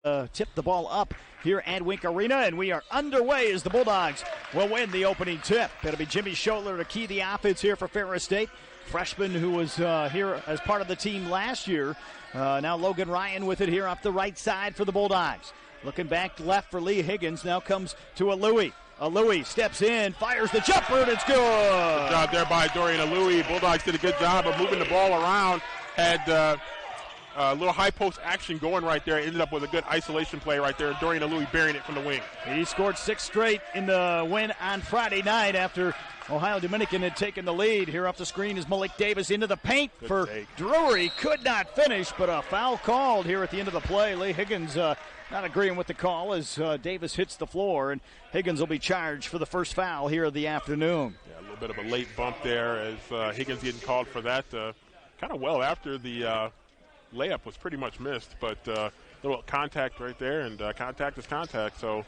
Tip the ball up here at Wink Arena, and we are underway as the Bulldogs will win the opening tip. It'll be Jimmy Scholler to key the offense here for Ferris State. Freshman who was here as part of the team last year. Now Logan Ryan with it here off the right side for the Bulldogs. Looking back left for Lee Higgins. Now comes to Alui. Alui steps in, fires the jumper, and it's good. Good job there by Dorian Alui. Bulldogs did a good job of moving the ball around. Had a little high post action going right there. Ended up with a good isolation play right there. Dorian Alui burying it from the wing. He scored 6 straight in the win on Friday night after Ohio Dominican had taken the lead. Here off the screen is Malik Davis into the paint for Drury. Could not finish, but a foul called here at the end of the play. Lee Higgins not agreeing with the call as Davis hits the floor, and Higgins will be charged for the first foul here of the afternoon. Yeah, a little bit of a late bump there as Higgins getting called for that kind of well after the layup was pretty much missed, but little contact right there, and contact is contact, so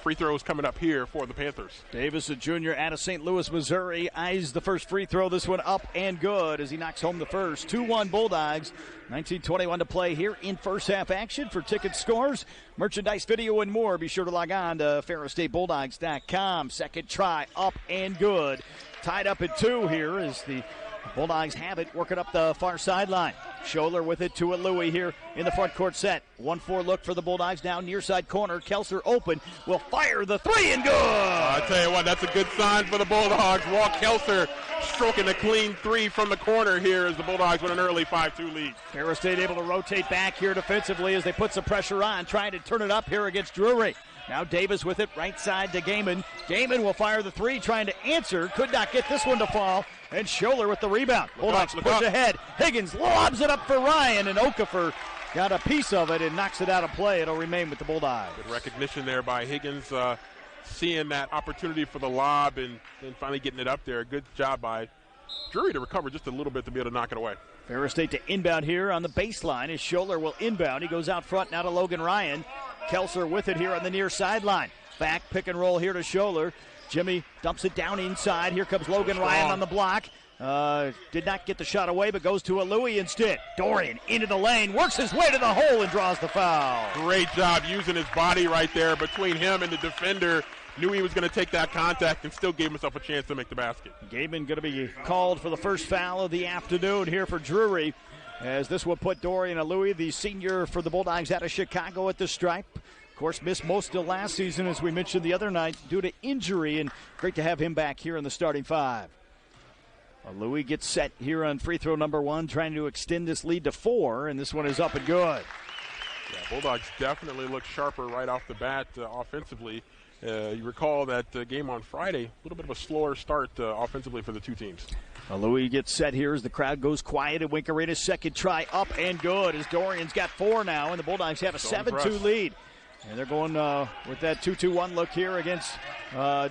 free throws coming up here for the Panthers. Davis, a junior out of St. Louis, Missouri, eyes the first free throw. This one up and good as he knocks home the first. 2-1 Bulldogs. 19:21 to play here in first half action. For ticket scores, merchandise, video, and more, be sure to log on to FerrisStateBulldogs.com. Second try, up and good. Tied up at 2 here as the Bulldogs have it, working up the far sideline. Scholler with it to Alui here in the front court set. 1-4 look for the Bulldogs down near side corner. Kelser open, will fire the 3 and good. I tell you what, that's a good sign for the Bulldogs. Walt Kelser stroking a clean 3 from the corner here as the Bulldogs with an early 5-2 lead. Ferris State able to rotate back here defensively as they put some pressure on, trying to turn it up here against Drury. Now Davis with it, right side to Gaiman. Gaiman will fire the 3, trying to answer. Could not get this one to fall. And Scholler with the rebound. Bulldogs push ahead. Higgins lobs it up for Ryan, and Okafor got a piece of it and knocks it out of play. It'll remain with the Bulldogs. Good recognition there by Higgins, seeing that opportunity for the lob and finally getting it up there. Good job by Drury to recover just a little bit to be able to knock it away. Ferris State to inbound here on the baseline as Scholler will inbound. He goes out front now to Logan Ryan. Kelser with it here on the near sideline. Back pick and roll here to Scholler. Jimmy dumps it down inside. Here comes Logan Ryan on the block. Did not get the shot away, but goes to Alui instead. Dorian into the lane, works his way to the hole and draws the foul. Great job using his body right there between him and the defender. Knew he was going to take that contact and still gave himself a chance to make the basket. Gaiman going to be called for the first foul of the afternoon here for Drury, as this will put Dorian Alui, the senior for the Bulldogs out of Chicago, at the stripe. Of course, missed most of last season, as we mentioned the other night, due to injury, and great to have him back here in the starting 5. Alui gets set here on free throw number 1, trying to extend this lead to 4, and this one is up and good. Yeah, Bulldogs definitely look sharper right off the bat offensively. You recall that game on Friday, a little bit of a slower start offensively for the two teams. Alui gets set here as the crowd goes quiet at Wink Arena. Second try up and good as Dorian's got 4 now, and the Bulldogs have a 7-2 lead. And they're going with that 2-2-1 look here against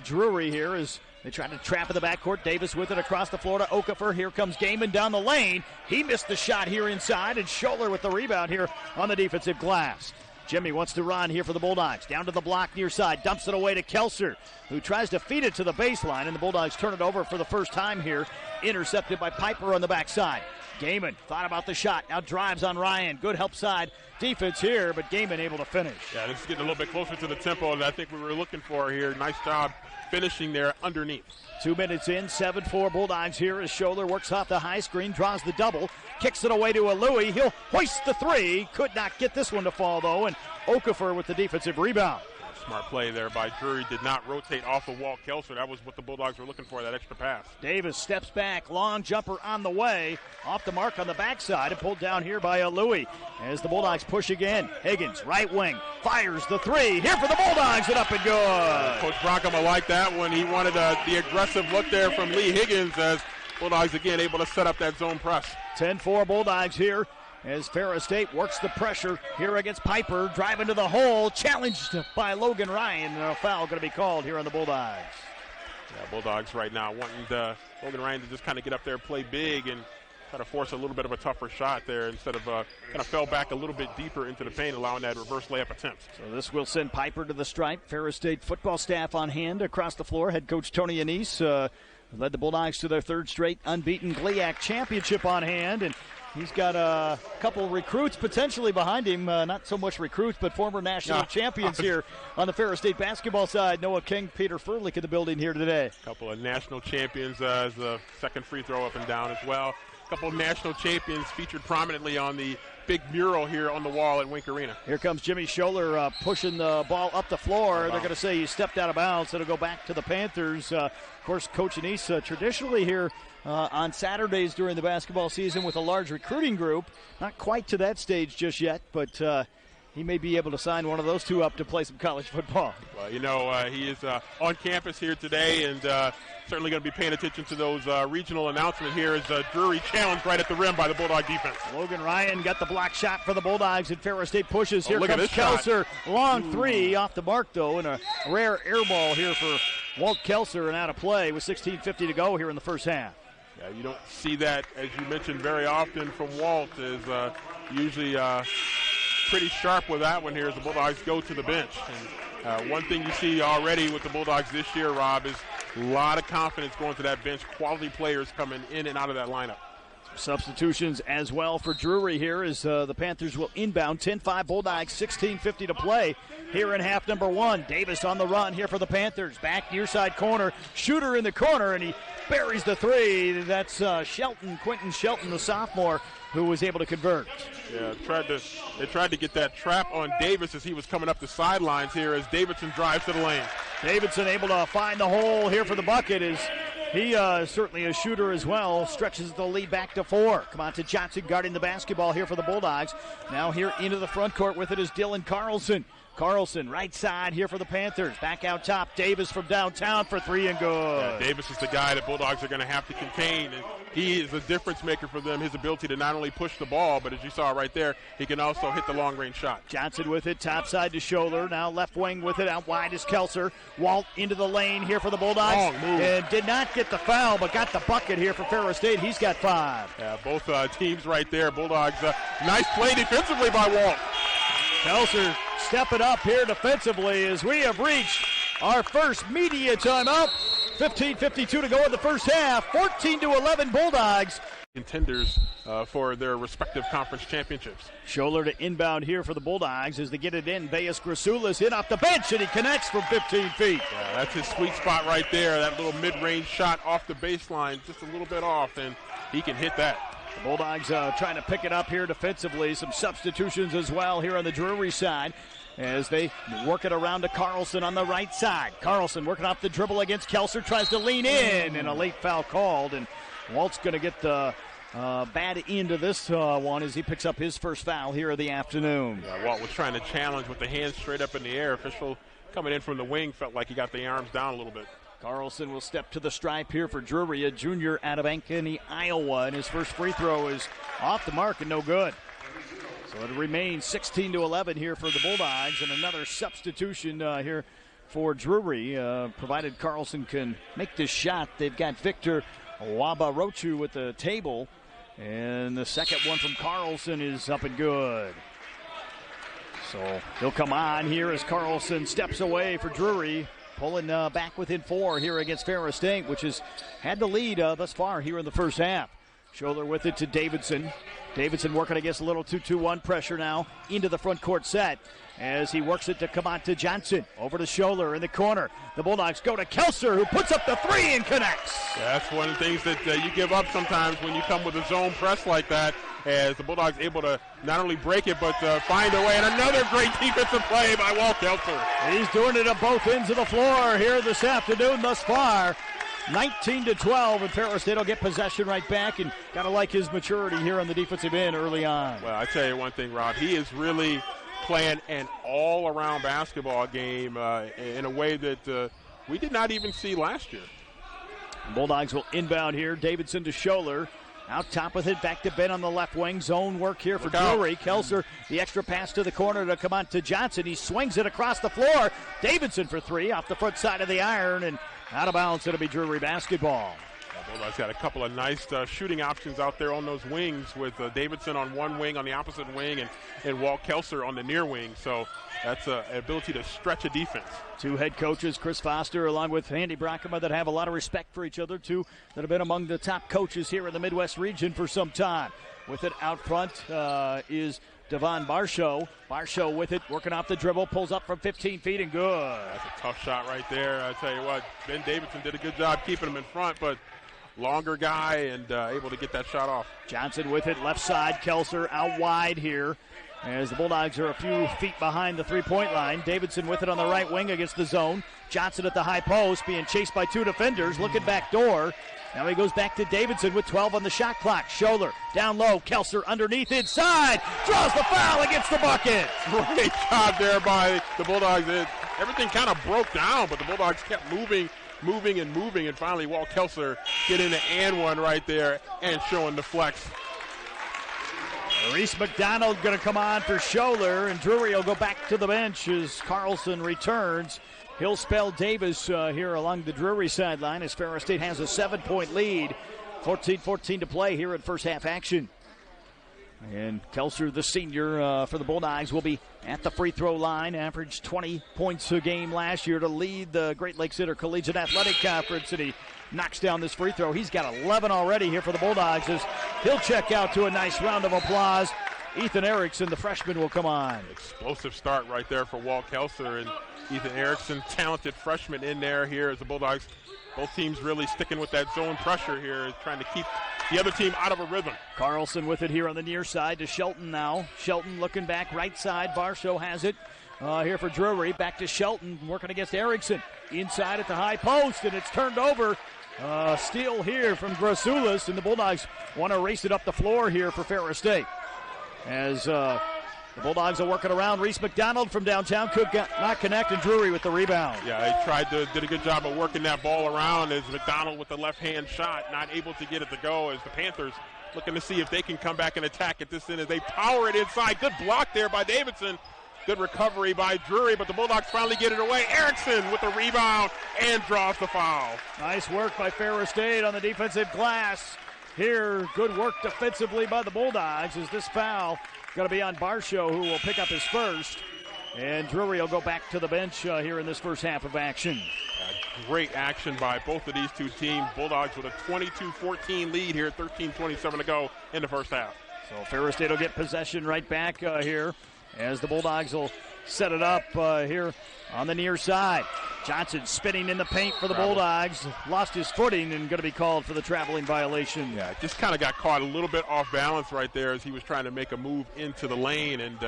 Drury here as they try to trap in the backcourt. Davis with it across the floor to Okafor. Here comes Gaiman down the lane. He missed the shot here inside, and Scholler with the rebound here on the defensive glass. Jimmy wants to run here for the Bulldogs. Down to the block near side. Dumps it away to Kelser, who tries to feed it to the baseline, and the Bulldogs turn it over for the first time here. Intercepted by Piper on the backside. Gaiman thought about the shot. Now drives on Ryan. Good help side defense here, but Gaiman able to finish. Yeah, this is getting a little bit closer to the tempo that I think we were looking for here. Nice job finishing there underneath. 2 minutes in, 7-4 Bulldogs here as Scholler works off the high screen, draws the double, kicks it away to Alui. He'll hoist the 3. Could not get this one to fall, though, and Okafor with the defensive rebound. Smart play there by Drury. Did not rotate off of Walt Kelser. That was what the Bulldogs were looking for, that extra pass. Davis steps back. Long jumper on the way. Off the mark on the backside and pulled down here by Alui. As the Bulldogs push again. Higgins, right wing, fires the 3. Here for the Bulldogs and up and good. Coach Brockhammer liked that one. He wanted the aggressive look there from Lee Higgins as Bulldogs again able to set up that zone press. 10-4 Bulldogs here. As Ferris State works the pressure here against Piper, driving to the hole, challenged by Logan Ryan, and a foul going to be called here on the Bulldogs. Yeah, Bulldogs right now wanting Logan Ryan to just kind of get up there, play big, and try to force a little bit of a tougher shot there instead of kind of fell back a little bit deeper into the paint, allowing that reverse layup attempt. So this will send Piper to the stripe. Ferris State football staff on hand across the floor. Head coach Tony Anise led the Bulldogs to their 3rd straight unbeaten GLIAC championship on hand, and He's got a couple recruits potentially behind him. Not so much recruits, but former national champions here on the Ferris State basketball side. Noah King, Peter Furlick in the building here today. A couple of national champions as the second free throw up and down as well. A couple of national champions featured prominently on the big mural here on the wall at Wink Arena. Here comes Jimmy Scholler pushing the ball up the floor. They're going to say he stepped out of bounds. It'll go back to the Panthers. Of course, Coach Anise traditionally here on Saturdays during the basketball season with a large recruiting group. Not quite to that stage just yet, but he may be able to sign one of those two up to play some college football. Well, you know, he is on campus here today, and certainly going to be paying attention to those regional announcements here as Drury challenged right at the rim by the Bulldog defense. Logan Ryan got the block shot for the Bulldogs, and Ferris State pushes. Here comes Kelser. Long three off the mark, though, and a rare air ball here for Walt Kelser, and out of play with 16:50 to go here in the first half. Yeah, you don't see that, as you mentioned, very often from Walt. Is usually pretty sharp with that one here as the Bulldogs go to the bench. And one thing you see already with the Bulldogs this year, Rob, is a lot of confidence going to that bench. Quality players coming in and out of that lineup. Substitutions as well for Drury here as the Panthers will inbound. 10-5 Bulldogs, 16:50 to play here in half number one. Davis on the run here for the Panthers. Back near side corner. Shooter in the corner, and he buries the three. That's Quentin Shelton, the sophomore, who was able to convert. Yeah, they tried to get that trap on Davis as he was coming up the sidelines here as Davidson drives to the lane. Davidson able to find the hole here for the bucket as he certainly a shooter as well. Stretches the lead back to 4. Come on to Johnson guarding the basketball here for the Bulldogs. Now here into the front court with it is Dylan Carlson. Carlson, right side here for the Panthers. Back out top, Davis from downtown for 3 and good. Yeah, Davis is the guy that Bulldogs are going to have to contain, and he is a difference maker for them. His ability to not only push the ball, but as you saw right there, he can also hit the long-range shot. Johnson with it, top side to Scholler. Now left wing with it, out wide is Kelser. Walt into the lane here for the Bulldogs. Long move. And did not get the foul, but got the bucket here for Ferris State. He's got 5. Yeah, both teams right there. Bulldogs, nice play defensively by Walt. Kelser stepping up here defensively as we have reached our first media timeout. 15:52 to go in the first half. 14-11 Bulldogs. Contenders for their respective conference championships. Scholler to inbound here for the Bulldogs as they get it in. Bayes Grasulis in off the bench, and he connects from 15 feet. Yeah, that's his sweet spot right there. That little mid-range shot off the baseline, just a little bit off, and he can hit that. The Bulldogs trying to pick it up here defensively. Some substitutions as well here on the Drury side as they work it around to Carlson on the right side. Carlson working off the dribble against Kelser, tries to lean in, and a late foul called. And Walt's going to get the bad end of this one as he picks up his first foul here of the afternoon. Yeah, Walt was trying to challenge with the hands straight up in the air. Official coming in from the wing felt like he got the arms down a little bit. Carlson will step to the stripe here for Drury, a junior out of Ankeny, Iowa, and his first free throw is off the mark and no good. So it remains 16-11 here for the Bulldogs, and another substitution here for Drury. Provided Carlson can make this shot, they've got Victor Wabarochu at the table, and the second one from Carlson is up and good. So he'll come on here as Carlson steps away for Drury. Pulling back within 4 here against Ferris State, which has had the lead thus far here in the first half. Scholler with it to Davidson. Davidson working against a little 2-2-1 pressure now into the front court set as he works it to come on to Johnson. Over to Scholler in the corner. The Bulldogs go to Kelser, who puts up the 3 and connects. Yeah, that's one of the things that you give up sometimes when you come with a zone press like that, as the Bulldogs able to not only break it but find a way. And another great defensive play by Walt Kelser. He's doing it at both ends of the floor here this afternoon thus far. 19-12, and Ferris State will get possession right back, and got to like his maturity here on the defensive end early on. Well, I tell you one thing, Rob, he is really playing an all-around basketball game in a way that we did not even see last year. Bulldogs will inbound here. Davidson to Scholler. Out top with it, back to Ben on the left wing. Zone work here for Drury. Kelser, the extra pass to the corner to come on to Johnson. He swings it across the floor. Davidson for 3 off the front side of the iron, and out of bounds. It'll be Drury basketball. Bulldogs got a couple of nice shooting options out there on those wings with Davidson on one wing, on the opposite wing, and Walt Kelser on the near wing. So that's an ability to stretch a defense. 2 head coaches, Chris Foster along with Andy Brockema, that have a lot of respect for each other. 2 that have been among the top coaches here in the Midwest region for some time. With it out front is Devon Barshow. Barshow with it, working off the dribble, pulls up from 15 feet and good. That's a tough shot right there. I tell you what, Ben Davidson did a good job keeping him in front, but longer guy and able to get that shot off. Johnson with it, left side. Kelser out wide here as the Bulldogs are a few feet behind the three-point line. Davidson with it on the right wing against the zone. Johnson at the high post being chased by two defenders, looking back door. Now he goes back to Davidson with 12 on the shot clock. Scholler down low. Kelser underneath inside. Draws the foul against the bucket. Great job there by the Bulldogs. Everything kind of broke down, but the Bulldogs kept moving, and finally Walt Kelser getting the and one right there and showing the flex. Reese McDonald going to come on for Scholler, and Drury will go back to the bench as Carlson returns. He'll spell Davis here along the Drury sideline as Ferris State has a 7-point lead. 14-14 to play here in first half action. And Kelser, the senior for the Bulldogs, will be at the free throw line. Averaged 20 points a game last year to lead the Great Lakes Intercollegiate Athletic Conference, and he knocks down this free throw. He's got 11 already here for the Bulldogs as he'll check out to a nice round of applause. Ethan Erickson, the freshman, will come on. Explosive start right there for Walt Kelser, and Ethan Erickson, talented freshman in there here as the Bulldogs. Both teams really sticking with that zone pressure here, trying to keep the other team out of a rhythm. Carlson with it here on the near side to Shelton now. Shelton looking back right side. Barshow has it here for Drury. Back to Shelton working against Erickson. Inside at the high post, and it's turned over. Steal here from Grasulis, and the Bulldogs want to race it up the floor here for Ferris State. As the Bulldogs are working around. Reese McDonald from downtown could not connect, and Drury with the rebound. Yeah, he did a good job of working that ball around as McDonald with the left-hand shot, not able to get it to go as the Panthers looking to see if they can come back and attack at this end as they power it inside. Good block there by Davidson. Good recovery by Drury, but the Bulldogs finally get it away. Erickson with the rebound and draws the foul. Nice work by Ferris State on the defensive glass. Here, good work defensively by the Bulldogs as this foul going to be on Barshow, who will pick up his first. And Drury will go back to the bench here in this first half of action. Great action by both of these two teams. Bulldogs with a 22-14 lead here, 13:27 to go in the first half. So Ferris State will get possession right back here as the Bulldogs will set it up here on the near side. Johnson spinning in the paint for the Bulldogs. Lost his footing and going to be called for the traveling violation. Yeah, just kind of got caught a little bit off balance right there as he was trying to make a move into the lane, and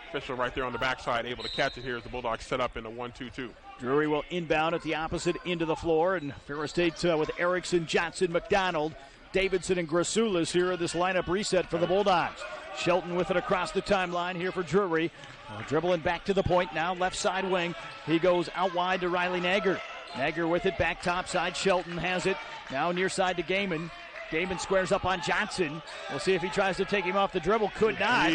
official right there on the backside able to catch it here as the Bulldogs set up in the 1-2-2. Drury will inbound at the opposite end of the floor, and Ferris State with Erickson, Johnson, McDonald, Davidson, and Grasulis here at this lineup reset for the Bulldogs. Shelton with it across the timeline here for Drury. Dribbling back to the point now, left side wing. He goes out wide to Riley Nager. Nager with it back top side. Shelton has it now near side to Gaiman. Gaiman squares up on Johnson. We'll see if he tries to take him off the dribble. Could not.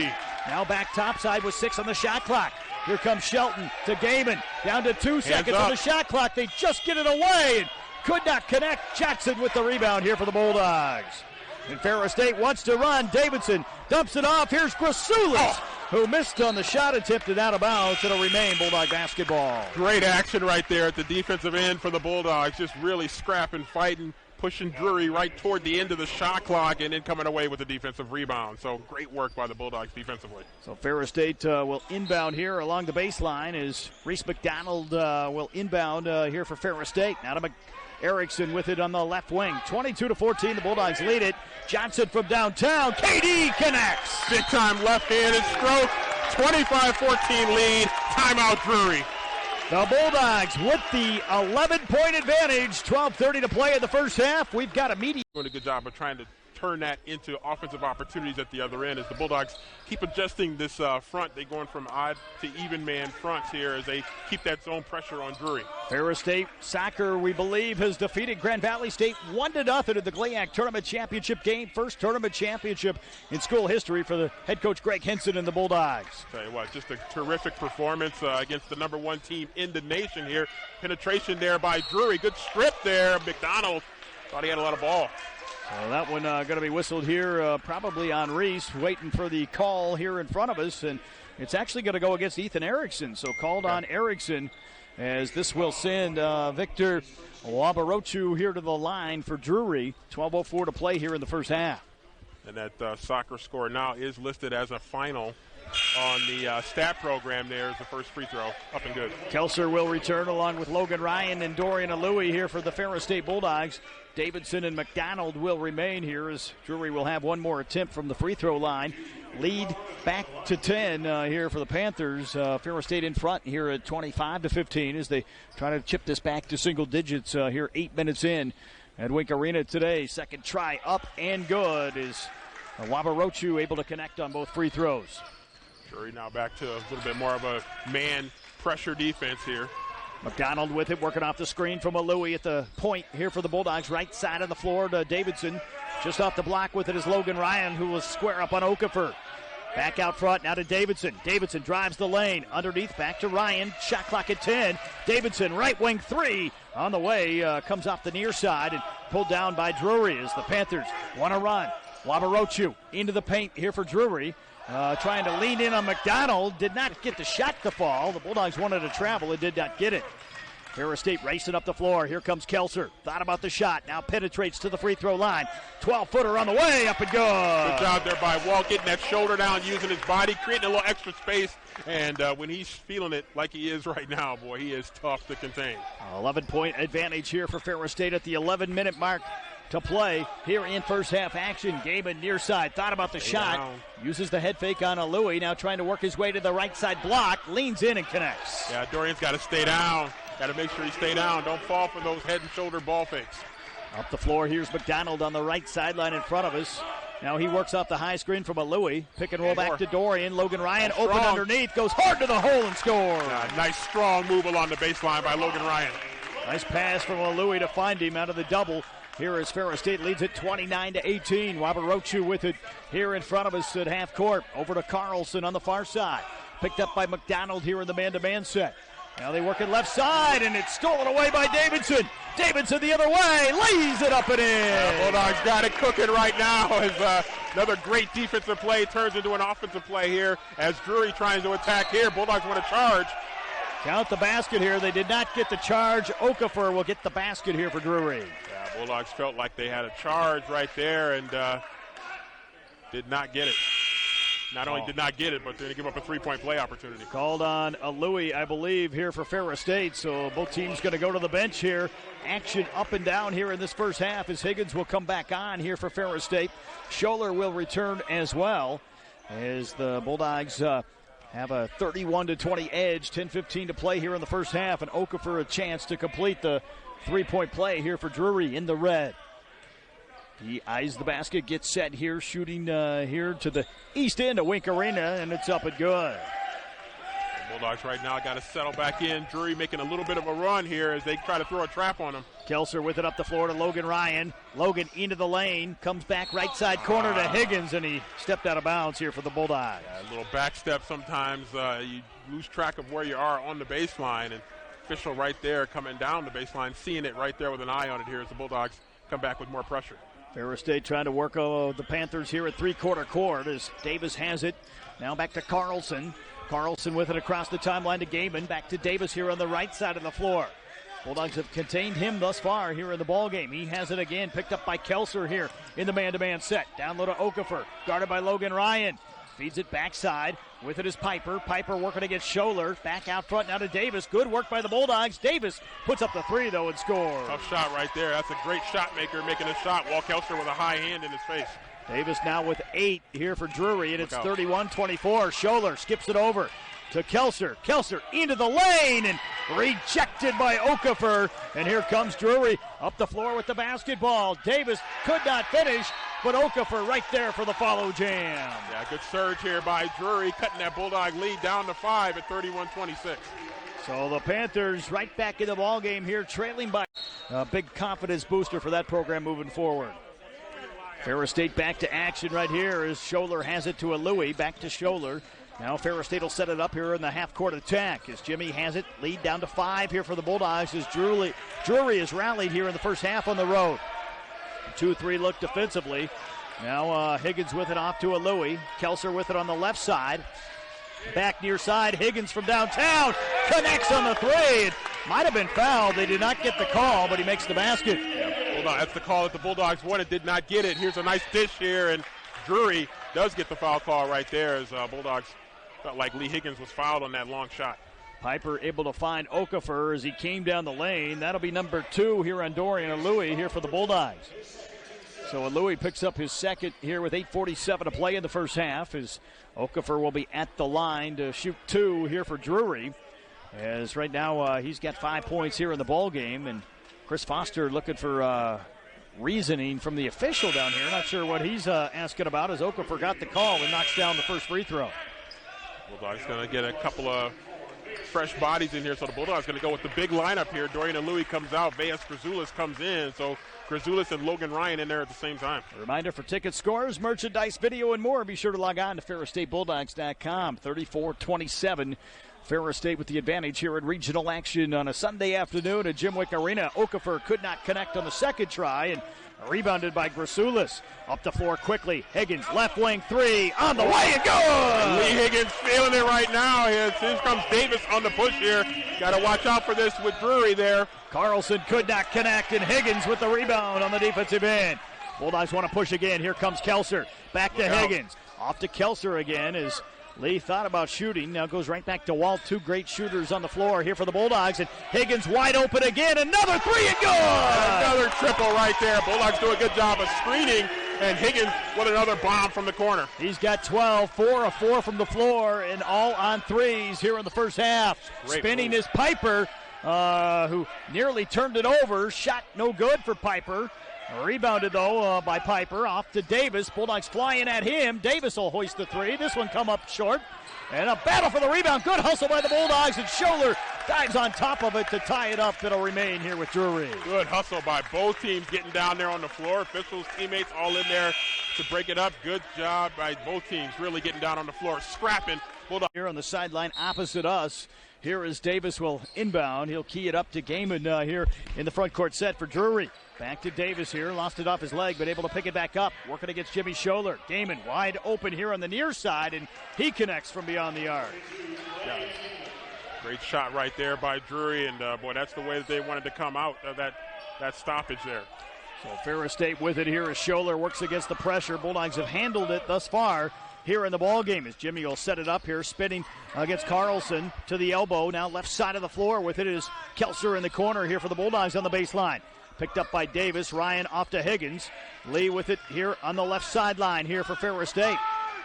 Now back top side with 6 on the shot clock. Here comes Shelton to Gaiman. Down to 2 seconds on the shot clock. They just get it away and could not connect. Johnson with the rebound here for the Bulldogs. And Ferris State wants to run. Davidson dumps it off. Here's Grasulis, who missed on the shot and tipped it out of bounds. It'll remain Bulldog basketball. Great action right there at the defensive end for the Bulldogs. Just really scrapping, fighting, pushing Drury right toward the end of the shot clock and then coming away with a defensive rebound. So great work by the Bulldogs defensively. So Ferris State will inbound here along the baseline as Reese McDonald will inbound here for Ferris State. Now to Erickson with it on the left wing. 22-14, the Bulldogs lead it. Johnson from downtown. KD connects. Big time left-handed stroke. 25-14 lead. Timeout Drury. The Bulldogs with the 11-point advantage. 12:30 to play in the first half. We've got a meeting. Doing a good job of trying to turn that into offensive opportunities at the other end as the Bulldogs keep adjusting this front. They're going from odd to even man fronts here as they keep that zone pressure on Drury. Ferris State soccer, we believe, has defeated Grand Valley State 1-0 in the GLIAC Tournament Championship game. First tournament championship in school history for the head coach Greg Hinson and the Bulldogs. Tell you what, just a terrific performance against the number 1 team in the nation here. Penetration there by Drury. Good strip there. McDonald thought he had a lot of ball. So that one going to be whistled here probably on Reese, waiting for the call here in front of us. And it's actually going to go against Ethan Erickson. So called on Erickson as this will send Victor Wabarochu here to the line for Drury. 12:04 to play here in the first half. And that soccer score now is listed as a final on the stat program. There's the first free throw, up and good. Kelser will return along with Logan Ryan and Dorian Alui here for the Ferris State Bulldogs. Davidson and McDonald will remain here as Drury will have one more attempt from the free throw line. Lead back to 10 here for the Panthers. Ferris State in front here at 25-15 as they try to chip this back to single digits here 8 minutes in at Wink Arena today. Second try up and good is Wabarochu able to connect on both free throws. Drury now back to a little bit more of a man pressure defense here. McDonald with it, working off the screen from Alui at the point here for the Bulldogs. Right side of the floor to Davidson. Just off the block with it is Logan Ryan, who will square up on Okafor. Back out front now to Davidson. Davidson drives the lane. Underneath, back to Ryan. Shot clock at 10. Davidson, right wing three. On the way, comes off the near side and pulled down by Drury as the Panthers want to run. Wabarochu into the paint here for Drury. Trying to lean in on McDonald. Did not get the shot to fall. The Bulldogs wanted to travel and did not get it. Ferris State racing up the floor. Here comes Kelser. Thought about the shot. Now penetrates to the free throw line. 12-footer on the way. Up and good. Good job there by Walt, getting that shoulder down, using his body, creating a little extra space. And when he's feeling it like he is right now, boy, he is tough to contain. 11-point advantage here for Ferris State at the 11-minute mark to play here in first half action. Gaiman near side. Thought about the shot. Down. Uses the head fake on Alui. Now trying to work his way to the right side block. Leans in and connects. Yeah, Dorian's got to stay down. Got to make sure he stay down. Don't fall for those head and shoulder ball fakes. Up the floor, here's McDonald on the right sideline in front of us. Now he works off the high screen from Alui. Pick and roll back to Dorian. Logan Ryan open underneath. Goes hard to the hole and scores. Nice strong move along the baseline by Logan Ryan. Nice pass from Alui to find him out of the double. Here as Ferris State leads it 29-18. Wabarochu with it here in front of us at half court. Over to Carlson on the far side. Picked up by McDonald here in the man-to-man set. Now they work it left side, and it's stolen away by Davidson. Davidson the other way, lays it up and in. Bulldogs got it cooking right now as another great defensive play turns into an offensive play here as Drury trying to attack here. Bulldogs want to charge. Count the basket here. They did not get the charge. Okafor will get the basket here for Drury. Yeah, Bulldogs felt like they had a charge right there and did not get it. Not only did not get it, but they're going to give up a three-point play opportunity. Called on Alui, I believe, here for Ferris State. So both teams going to go to the bench here. Action up and down here in this first half as Higgins will come back on here for Ferris State. Scholler will return as well as the Bulldogs have a 31-20 edge. 10-15 to play here in the first half. And Okafor a chance to complete the three-point play here for Drury in the red. He eyes the basket, gets set here, shooting here to the east end of Wink Arena, and it's up and good. The Bulldogs right now got to settle back in. Drury making a little bit of a run here as they try to throw a trap on him. Kelser with it up the floor to Logan Ryan. Logan into the lane, comes back right side corner to Higgins, and he stepped out of bounds here for the Bulldogs. Yeah, a little back step sometimes. You lose track of where you are on the baseline, and official right there coming down the baseline, seeing it right there with an eye on it here as the Bulldogs come back with more pressure. Ferris State trying to work the Panthers here at three-quarter court as Davis has it. Now back to Carlson. Carlson with it across the timeline to Gaiman. Back to Davis here on the right side of the floor. Bulldogs have contained him thus far here in the ballgame. He has it again, picked up by Kelser here in the man-to-man set. Down low to Okafor, guarded by Logan Ryan. Feeds it backside. With it is Piper. Piper working against Scholler. Back out front now to Davis. Good work by the Bulldogs. Davis puts up the three, though, and scores. Tough shot right there. That's a great shot maker making a shot. Walt Kelser with a high hand in his face. Davis now with 8 here for Drury, and it's 31-24. Scholler skips it over to Kelser. Kelser into the lane and rejected by Okafor. And here comes Drury up the floor with the basketball. Davis could not finish, but Okafor right there for the follow jam. Yeah, good surge here by Drury, cutting that Bulldog lead down to 5 at 31-26. So the Panthers right back in the ballgame here, trailing by a big confidence booster for that program moving forward. Ferris State back to action right here as Scholler has it to Alui. Back to Scholler. Now Ferris State will set it up here in the half-court attack as Jimmy has it. Lead down to 5 here for the Bulldogs as Drury has rallied here in the first half on the road. 2-3 look defensively. Now Higgins with it off to Alui. Kelser with it on the left side. Back near side. Higgins from downtown. Connects on the three. It might have been fouled. They did not get the call, but he makes the basket. Yeah, that's the call that the Bulldogs wanted. Did not get it. Here's a nice dish here, and Drury does get the foul call right there as Bulldogs felt like Lee Higgins was fouled on that long shot. Piper able to find Okafor as he came down the lane. That'll be number 2 here on Dorian Alui here for the Bulldogs. So Alui picks up his second here with 8:47 to play in the first half, as Okafor will be at the line to shoot 2 here for Drury. As right now he's got 5 points here in the ball game, and Chris Foster looking for reasoning from the official down here. Not sure what he's asking about, as Okafor got the call and knocks down the first free throw. Bulldogs going to get a couple of fresh bodies in here, so the Bulldogs going to go with the big lineup here. Dorian Alui comes out, Veas Grazoulis comes in, so Grazoulis and Logan Ryan in there at the same time. A reminder for ticket scores, merchandise, video, and more. Be sure to log on to FerrisStateBulldogs.com. 34-27. Ferris State with the advantage here in regional action on a Sunday afternoon at Jim Wick Arena. Okafor could not connect on the second try, and rebounded by Grazoulis. Up the floor quickly. Higgins, left wing 3, on the way and good! Lee Higgins feeling it right now. Here comes Davis on the push here. Got to watch out for this with Drury there. Carlson could not connect, and Higgins with the rebound on the defensive end. Bulldogs want to push again. Here comes Kelser. Back to Higgins. Off to Kelser again as Lee thought about shooting. Now goes right back to Walt. 2 great shooters on the floor here for the Bulldogs. And Higgins wide open again. Another 3 and good! Another triple right there. Bulldogs do a good job of screening. And Higgins with another bomb from the corner. He's got 12, 4 of 4 from the floor, and all on threes here in the first half. Great Spinning move. is Piper, who nearly turned it over. Shot no good for Piper. Rebounded, though, by Piper. Off to Davis. Bulldogs flying at him. Davis will hoist the 3. This one come up short. And a battle for the rebound. Good hustle by the Bulldogs. And Scholler dives on top of it to tie it up. It'll remain here with Drury. Good hustle by both teams getting down there on the floor. Officials, teammates all in there to break it up. Good job by both teams really getting down on the floor, scrapping. Bulldogs here on the sideline opposite us. Here is Davis will inbound. He'll key it up to Gaiman here in the front court set for Drury. Back to Davis here. Lost it off his leg, but able to pick it back up. Working against Jimmy Scholler. Gaiman wide open here on the near side, and he connects from beyond the arc. Yeah. Great shot right there by Drury, and boy, that's the way that they wanted to come out of that stoppage there. So Ferris State with it here as Scholler works against the pressure. Bulldogs have handled it thus far here in the ball game as Jimmy will set it up here, spinning against Carlson to the elbow. Now left side of the floor with it is Kelser in the corner here for the Bulldogs on the baseline. Picked up by Davis. Ryan off to Higgins. Lee with it here on the left sideline here for Ferris State.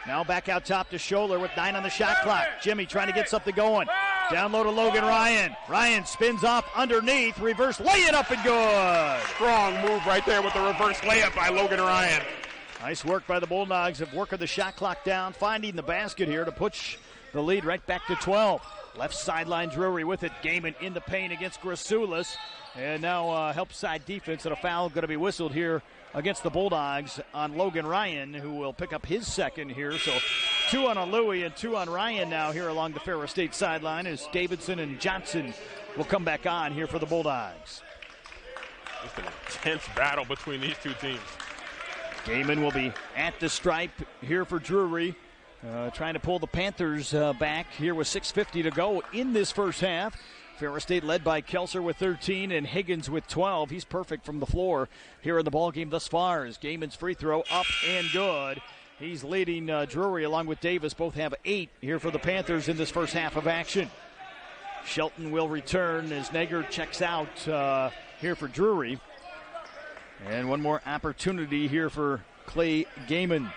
Now back out top to Scholler with 9 on the shot clock. Jimmy trying to get something going. Down low to Logan Ryan. Ryan spins off underneath. Reverse laying up and good. Strong move right there with the reverse layup by Logan Ryan. Nice work by the Bulldogs of working the shot clock down, finding the basket here to push the lead right back to 12. Left sideline Drury with it. Gaiman in the paint against Grazoulis. And now help side defense, and a foul going to be whistled here against the Bulldogs on Logan Ryan, who will pick up his second here. So 2 on Alui and 2 on Ryan now here along the Ferris State sideline as Davidson and Johnson will come back on here for the Bulldogs. Just an intense battle between these two teams. Gaiman will be at the stripe here for Drury, trying to pull the Panthers back here with 6:50 to go in this first half. Ferris State led by Kelser with 13 and Higgins with 12. He's perfect from the floor here in the ballgame thus far as Gaiman's free throw up and good. He's leading Drury along with Davis. Both have 8 here for the Panthers in this first half of action. Shelton will return as Nager checks out here for Drury. And one more opportunity here for Clay Gaiman.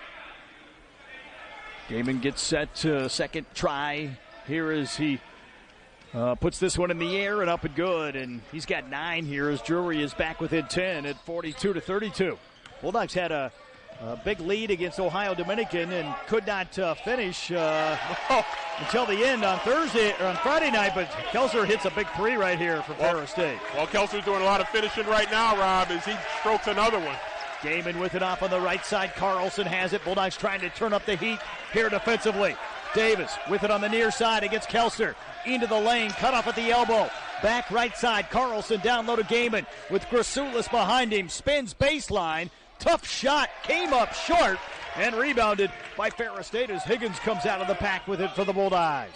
Gaiman gets set second try here as he puts this one in the air and up and good. And he's got 9 here as Drury is back within 10 at 42-32. Bulldogs had a big lead against Ohio Dominican and could not finish until the end on Friday night. But Kelser hits a big 3 right here for Ferris State. Well, Kelser's doing a lot of finishing right now, Rob, as he strokes another one. Gaiman with it off on the right side. Carlson has it. Bulldogs trying to turn up the heat here defensively. Davis with it on the near side against Kelser. Into the lane, cut off at the elbow. Back right side, Carlson down low to Gaiman with Grazoulis behind him. Spins baseline. Tough shot, came up short, and rebounded by Ferris State as Higgins comes out of the pack with it for the Bulldogs.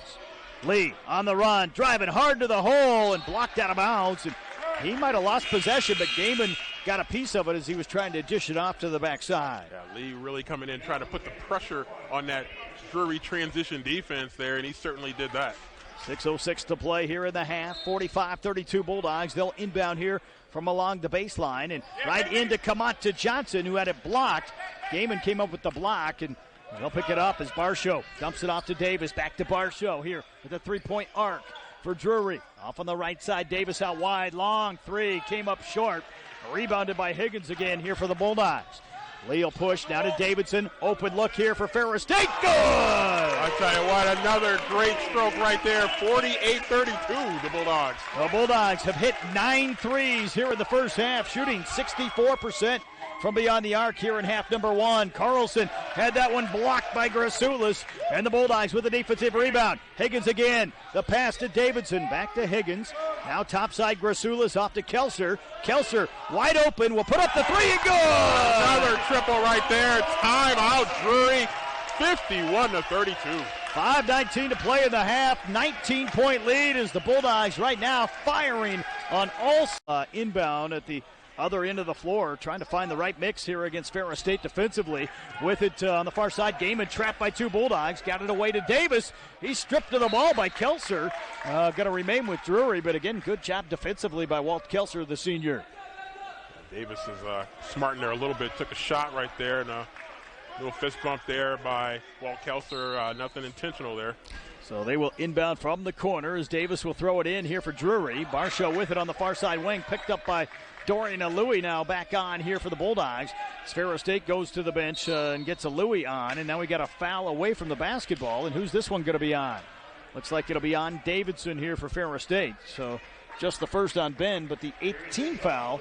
Lee on the run, driving hard to the hole and blocked out of bounds. And he might have lost possession, but Gaiman got a piece of it as he was trying to dish it off to the backside. Yeah, Lee really coming in trying to put the pressure on that Drury transition defense there, and he certainly did that. 6:06 to play here in the half. 45-32 Bulldogs. They'll inbound here from along the baseline and right into Kamanta Johnson, who had it blocked. Gaiman came up with the block, and they'll pick it up as Barshow dumps it off to Davis. Back to Barshow here with a three-point arc for Drury. Off on the right side, Davis out wide. Long three, came up short. Rebounded by Higgins again here for the Bulldogs. Lee will push now to Davidson. Open look here for Ferris State. Good! I tell you what, another great stroke right there. 48-32, the Bulldogs. The Bulldogs have hit 9 threes here in the first half, shooting 64% from beyond the arc here in half number one. Carlson had that one blocked by Grasulis, and the Bulldogs with a defensive rebound. Higgins again. The pass to Davidson. Back to Higgins. Now topside Grasulis off to Kelser. Kelser wide open. Will put up the three and good. Another triple right there. Time out, Drury. 51-32. 5:19 to play in the half. 19-point lead as the Bulldogs right now firing on all inbound at the other end of the floor, trying to find the right mix here against Ferris State defensively. With it on the far side, Gaiman trapped by two Bulldogs. Got it away to Davis. He's stripped of the ball by Kelser. Going to remain with Drury, but again, good job defensively by Walt Kelser, the senior. Davis is smart in there a little bit. Took a shot right there, and a little fist bump there by Walt Kelser. Nothing intentional there. So they will inbound from the corner as Davis will throw it in here for Drury. Barshow with it on the far side wing, picked up by Dorian Louis now back on here for the Bulldogs. Ferris State goes to the bench and gets a Louis on, and now we got a foul away from the basketball. And who's this one going to be on? Looks like it'll be on Davidson here for Ferris State. So just the first on Ben, but the 18th foul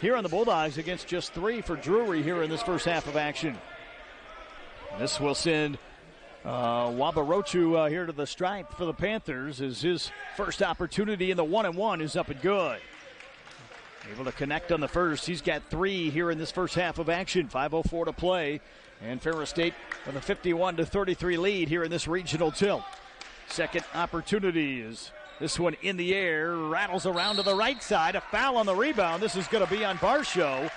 here on the Bulldogs against just 3 for Drury here in this first half of action. This will send Wabarochu here to the stripe for the Panthers as his first opportunity in the 1-and-1 is up and good. Able to connect on the first. He's got 3 here in this first half of action. 5:04 to play. And Ferris State with a 51-33 lead here in this regional tilt. Second opportunity is this one in the air. Rattles around to the right side. A foul on the rebound. This is going to be on Barshow.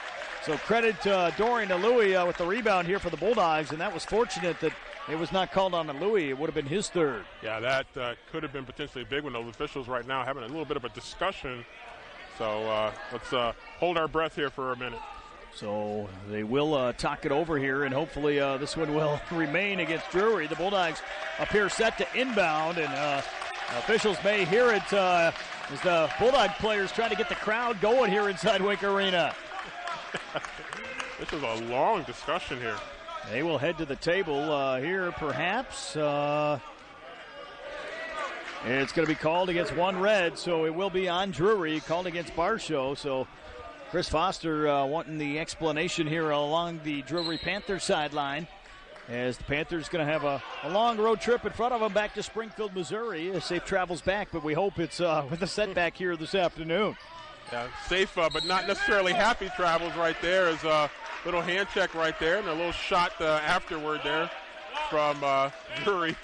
So credit to Dorian Louis with the rebound here for the Bulldogs. And that was fortunate that it was not called on Louis. It would have been his third. Yeah, that could have been potentially a big one. Those officials right now having a little bit of a discussion. So let's hold our breath here for a minute. So they will talk it over here, and hopefully this one will remain against Drury. The Bulldogs appear set to inbound, and officials may hear it as the Bulldog players try to get the crowd going here inside Wink Arena. This is a long discussion here. They will head to the table here, perhaps. It's going to be called against one red, so it will be on Drury, called against Barshow. So Chris Foster wanting the explanation here along the Drury Panthers sideline, as the Panthers going to have a long road trip in front of them back to Springfield, Missouri. Safe travels back, but we hope it's with a setback here this afternoon. Yeah, safe but not necessarily happy travels right there. Is a little hand check right there, and a little shot afterward there from Drury.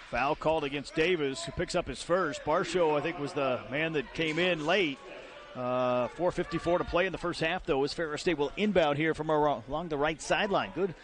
Foul called against Davis, who picks up his first. Barshow, I think, was the man that came in late. 4:54 to play in the first half, though, as Ferris State will inbound here from along the right sideline. Good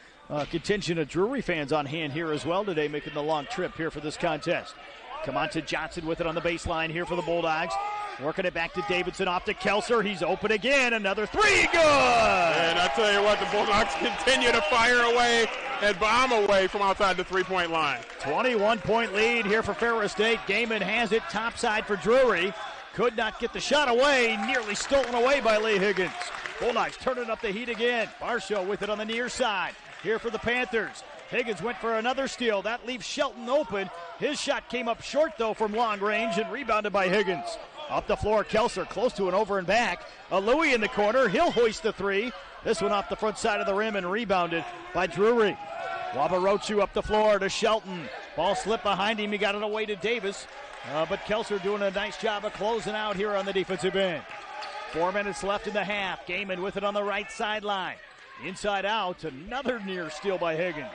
contingent of Drury fans on hand here as well today, making the long trip here for this contest. Kamanta Johnson with it on the baseline here for the Bulldogs. Working it back to Davidson, off to Kelser. He's open again. Another three. Good! And I tell you what, the Bulldogs continue to fire away and bomb away from outside the three-point line. 21-point lead here for Ferris State. Gaiman has it topside for Drury. Could not get the shot away. Nearly stolen away by Lee Higgins. Bulldogs turning up the heat again. Barshow with it on the near side here for the Panthers. Higgins went for another steal. That leaves Shelton open. His shot came up short, though, from long range and rebounded by Higgins. Up the floor, Kelser close to an over and back. Louis in the corner. He'll hoist the three. This one off the front side of the rim and rebounded by Drury. Wabarochu up the floor to Shelton. Ball slipped behind him. He got it away to Davis. But Kelser doing a nice job of closing out here on the defensive end. 4 minutes left in the half. Gaiman with it on the right sideline. Inside out, another near steal by Higgins.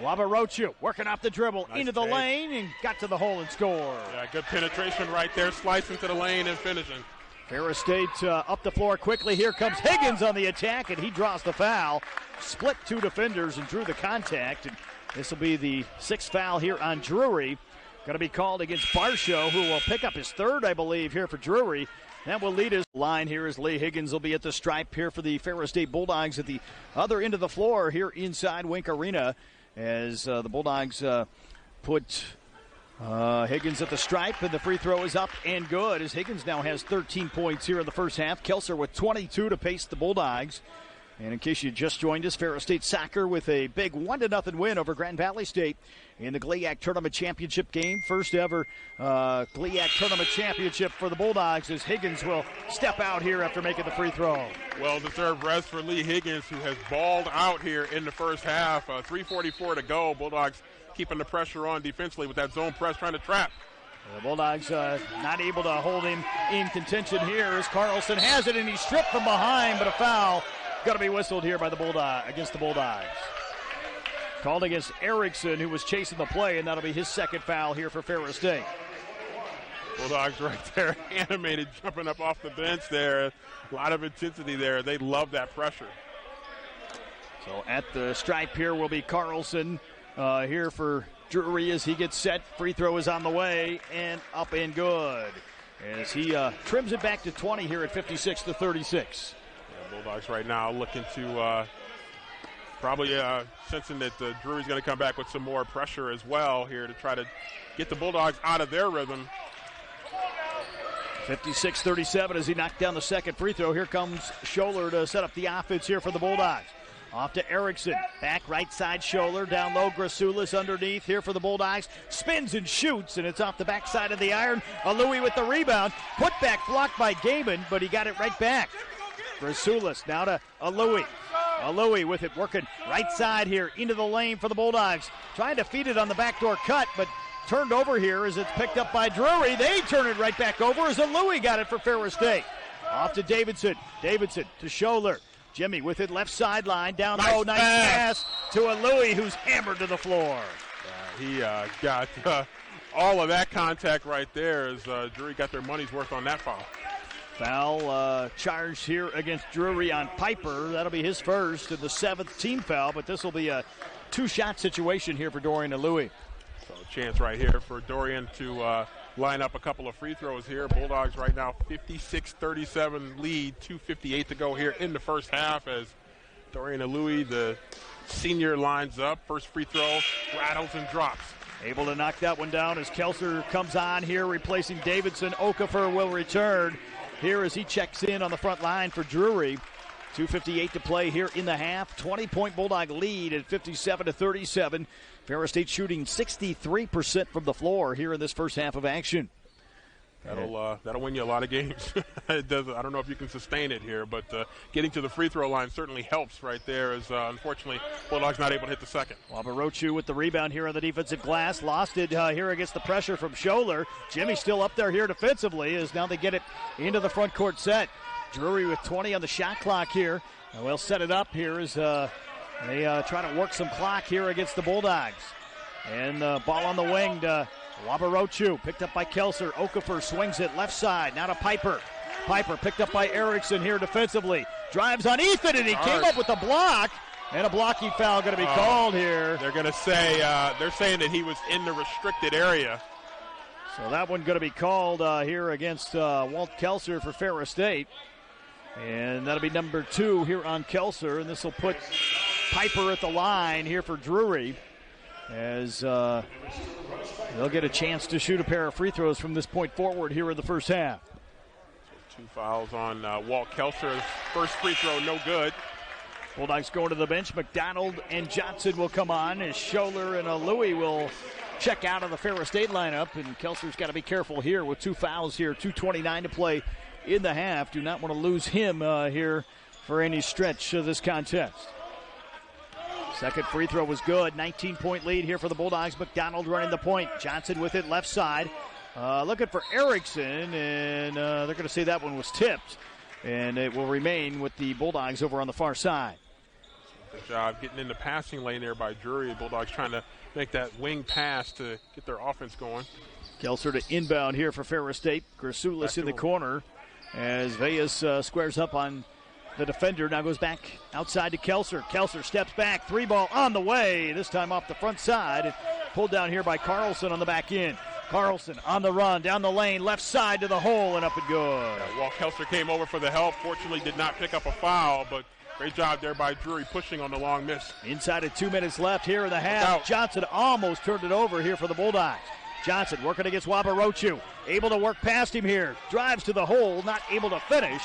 Wabarochu working off the dribble into the lane and got to the hole and scored. Yeah, good penetration right there, slicing to the lane and finishing. Ferris State up the floor quickly. Here comes Higgins on the attack, and he draws the foul. Split two defenders and drew the contact. And this will be the sixth foul here on Drury. Going to be called against Barshow, who will pick up his third, I believe, here for Drury. That will lead his line here as Lee Higgins will be at the stripe here for the Ferris State Bulldogs at the other end of the floor here inside Wink Arena as the Bulldogs put Higgins at the stripe, and the free throw is up and good as Higgins now has 13 points here in the first half. Kelser with 22 to pace the Bulldogs. And in case you just joined us, Ferris State Soccer with a big 1-0 win over Grand Valley State in the GLIAC Tournament Championship game. First ever GLIAC Tournament Championship for the Bulldogs as Higgins will step out here after making the free throw. Well-deserved rest for Lee Higgins, who has balled out here in the first half. 3:44 to go. Bulldogs keeping the pressure on defensively with that zone press, trying to trap. The Bulldogs not able to hold him in contention here as Carlson has it, and he's stripped from behind, but a foul going to be whistled here by the against the Bulldogs. Called against Erickson, who was chasing the play, and that'll be his second foul here for Ferris State. Bulldogs right there, animated, jumping up off the bench there. A lot of intensity there. They love that pressure. So at the stripe here will be Carlson here for Drury as he gets set. Free throw is on the way, and up and good as he trims it back to 20 here at 56-36. Bulldogs right now looking to probably sensing that Drury's going to come back with some more pressure as well here to try to get the Bulldogs out of their rhythm. 56-37 as he knocked down the second free throw. Here comes Scholler to set up the offense here for the Bulldogs. Off to Erickson. Back right side Scholler. Down low Grasulis underneath here for the Bulldogs. Spins and shoots, and it's off the backside of the iron. Alui with the rebound. Put back blocked by Gaiman, but he got it right back. Grasulis now to Alui. Alui with it working right side here into the lane for the Bulldogs. Trying to feed it on the backdoor cut, but turned over here as it's picked up by Drury. They turn it right back over as Alui got it for Ferris State. Off to Davidson. Davidson to Scholler. Jimmy with it left sideline. Down low. Nice pass to Alui, who's hammered to the floor. He got all of that contact right there as Drury got their money's worth on that foul. Foul charged here against Drury on Piper. That'll be his first and the seventh team foul, but this will be a two-shot situation here for Dorian Alui. So a chance right here for Dorian to line up a couple of free throws here. Bulldogs right now 56-37 lead, 2:58 to go here in the first half as Dorian Alui, the senior, lines up. First free throw, rattles and drops. Able to knock that one down as Kelser comes on here, replacing Davidson. Okafor will return here as he checks in on the front line for Drury. 2:58 to play here in the half. 20-point Bulldog lead at 57-37. Ferris State shooting 63% from the floor here in this first half of action. That'll win you a lot of games. I don't know if you can sustain it here, but getting to the free throw line certainly helps right there as unfortunately Bulldogs not able to hit the second. Wabarochu with the rebound here on the defensive glass. Lost it here against the pressure from Scholler. Jimmy still up there here defensively as now they get it into the front court set. Drury with 20 on the shot clock here. We'll set it up here as they try to work some clock here against the Bulldogs. And ball on the wing to Wabarochu, picked up by Kelser. Okafor swings it left side, now to Piper. Piper picked up by Erickson here defensively. Drives on Ethan, and he came up with a block. And a blocking foul going to be called here. They're going to say, they're saying that he was in the restricted area. So that one going to be called here against Walt Kelser for Ferris State. And that'll be number 2 here on Kelser. And this will put Piper at the line here for Drury as they'll get a chance to shoot a pair of free throws from this point forward here in the first half. So 2 fouls on Walt Kelser. First free throw, no good. Bulldogs going to the bench. McDonald and Johnson will come on as Scholler and Alui will check out of the Ferris State lineup. And Kelser's got to be careful here with 2 fouls here. 2:29 to play in the half. Do not want to lose him here for any stretch of this contest. Second free throw was good. 19-point lead here for the Bulldogs. McDonald running the point. Johnson with it left side. Looking for Erickson, and they're going to say that one was tipped. And it will remain with the Bulldogs over on the far side. Good job getting in the passing lane there by Drury. Bulldogs trying to make that wing pass to get their offense going. Kelser to inbound here for Ferris State. Grasulis in the corner. as Vegas squares up on the defender. Now goes back outside to Kelser. Kelser steps back. 3-ball on the way. This time off the front side. Pulled down here by Carlson on the back end. Carlson on the run, down the lane, left side to the hole, and up and good. Yeah, Walt Kelser came over for the help. Fortunately did not pick up a foul, but great job there by Drury pushing on the long miss. Inside of 2 minutes left here in the half. Johnson almost turned it over here for the Bulldogs. Johnson working against Wabarochu. Able to work past him here. Drives to the hole, not able to finish.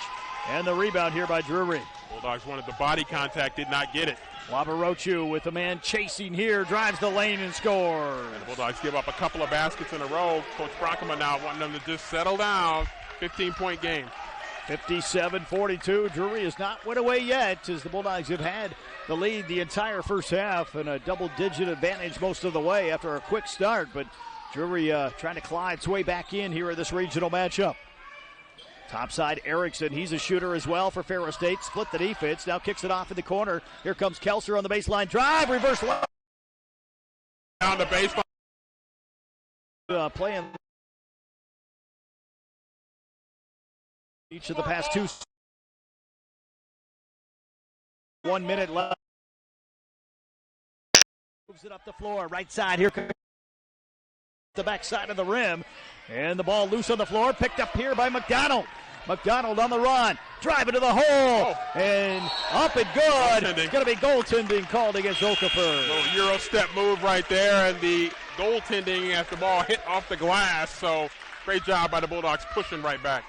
And the rebound here by Drury. Bulldogs wanted the body contact, did not get it. Wabarochu with the man chasing here, drives the lane and scores. And the Bulldogs give up a couple of baskets in a row. Coach Bronkema now wanting them to just settle down. 15-point game. 57-42. Drury has not went away yet, as the Bulldogs have had the lead the entire first half and a double-digit advantage most of the way after a quick start. But Drury trying to claw its way back in here in this regional matchup. Topside Erickson, he's a shooter as well for Ferris State. Split the defense, now kicks it off in the corner. Here comes Kelser on the baseline drive, reverse left. Down the baseline. Playing each of the past two. 1 minute left. Moves it up the floor, right side. Here comes the back side of the rim. And the ball loose on the floor, picked up here by McDonald. McDonald on the run, driving to the hole, and up and good. It's going to be goaltending called against Okafor. Little Euro step move right there, and the goaltending as the ball hit off the glass. So great job by the Bulldogs pushing right back.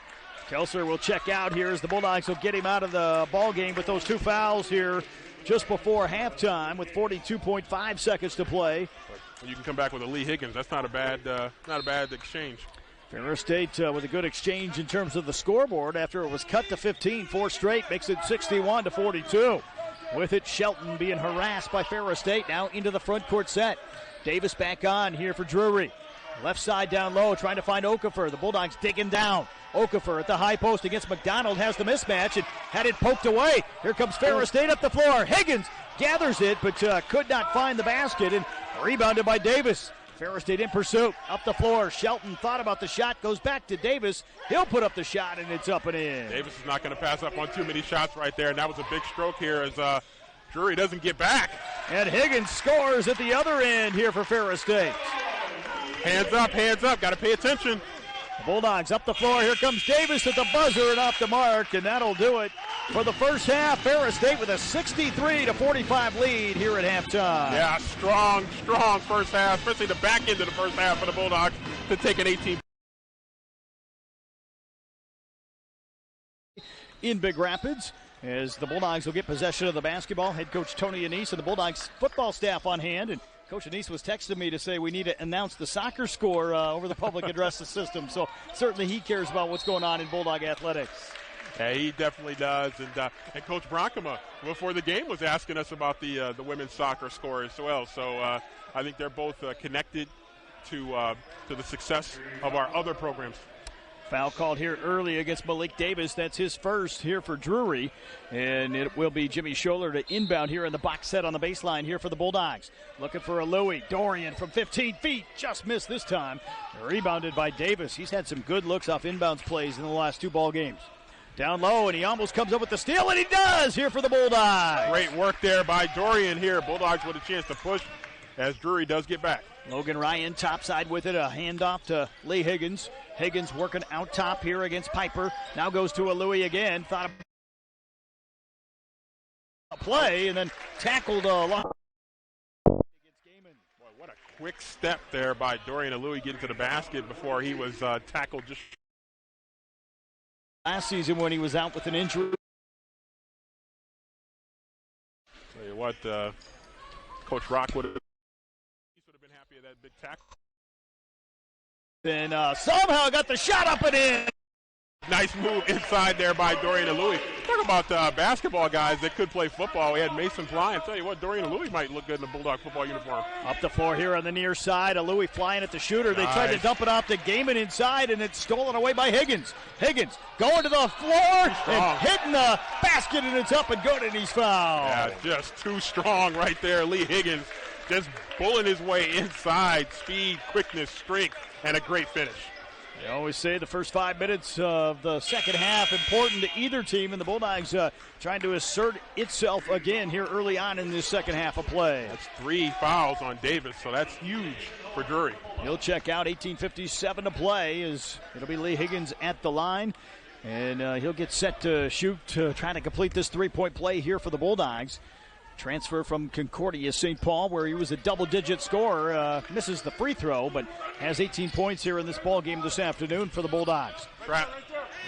Kelser will check out here as the Bulldogs will get him out of the ball game with those two fouls here just before halftime with 42.5 seconds to play. You can come back with a Lee Higgins. That's not a bad exchange. Ferris State with a good exchange in terms of the scoreboard after it was cut to 15. 4 straight makes it 61-42. With it, Shelton being harassed by Ferris State. Now into the front court set. Davis back on here for Drury. Left side down low, trying to find Okafor. The Bulldogs digging down. Okafor at the high post against McDonald has the mismatch and had it poked away. Here comes Ferris State up the floor. Higgins gathers it, but could not find the basket, and rebounded by Davis. Ferris State in pursuit. Up the floor. Shelton thought about the shot, goes back to Davis. He'll put up the shot, and it's up and in. Davis is not going to pass up on too many shots right there, and that was a big stroke here as Drury doesn't get back. And Higgins scores at the other end here for Ferris State. Hands up. Got to pay attention. The Bulldogs up the floor. Here comes Davis at the buzzer and off the mark, and that'll do it for the first half. Ferris State with a 63-45 lead here at halftime. Yeah, strong first half, especially the back end of the first half for the Bulldogs to take an 18. In Big Rapids, as the Bulldogs will get possession of the basketball. Head coach Tony Anise and the Bulldogs football staff on hand, and Coach Anise was texting me to say we need to announce the soccer score over the public address system. So certainly he cares about what's going on in Bulldog athletics. Yeah, he definitely does. And Coach Bronkema, before the game, was asking us about the women's soccer score as well. So I think they're both connected to the success of our other programs. Foul called here early against Malik Davis. That's his first here for Drury. And it will be Jimmy Scholler to inbound here in the box set on the baseline here for the Bulldogs. Looking for a Louie. Dorian from 15 feet. Just missed this time. Rebounded by Davis. He's had some good looks off inbounds plays in the last two ball games. Down low, and he almost comes up with the steal, and he does here for the Bulldogs. Great work there by Dorian here. Bulldogs with a chance to push as Drury does get back. Logan Ryan topside with it, a handoff to Lee Higgins. Higgins working out top here against Piper. Now goes to a Louie again. Thought a play and then tackled against Boy, what a quick step there by Dorian Louie getting to the basket before he was tackled just last season when he was out with an injury. Tell you what, Coach Rockwood been happy at that big tackle. Then somehow got the shot up and in. Nice move inside there by Dorian Louie. Talk about basketball guys that could play football. We had Mason Fly, and tell you what, Dorian Louie might look good in a Bulldog football uniform. Up the floor here on the near side. Louie flying at the shooter. They tried to dump it off to Gaiman inside, and it's stolen away by Higgins. Higgins going to the floor and hitting the basket, and it's up and good, and he's fouled. Yeah, just too strong right there. Lee Higgins just pulling his way inside. Speed, quickness, strength, and a great finish. They always say the first 5 minutes of the second half important to either team, and the Bulldogs trying to assert itself again here early on in this second half of play. That's 3 fouls on Davis, so that's huge for Drury. He'll check out. 18:57 to play. It'll be Lee Higgins at the line, and he'll get set to shoot, trying to complete this three-point play here for the Bulldogs. Transfer from Concordia St. Paul, where he was a double-digit scorer. Misses the free throw, but has 18 points here in this ball game this afternoon for the Bulldogs. Trap.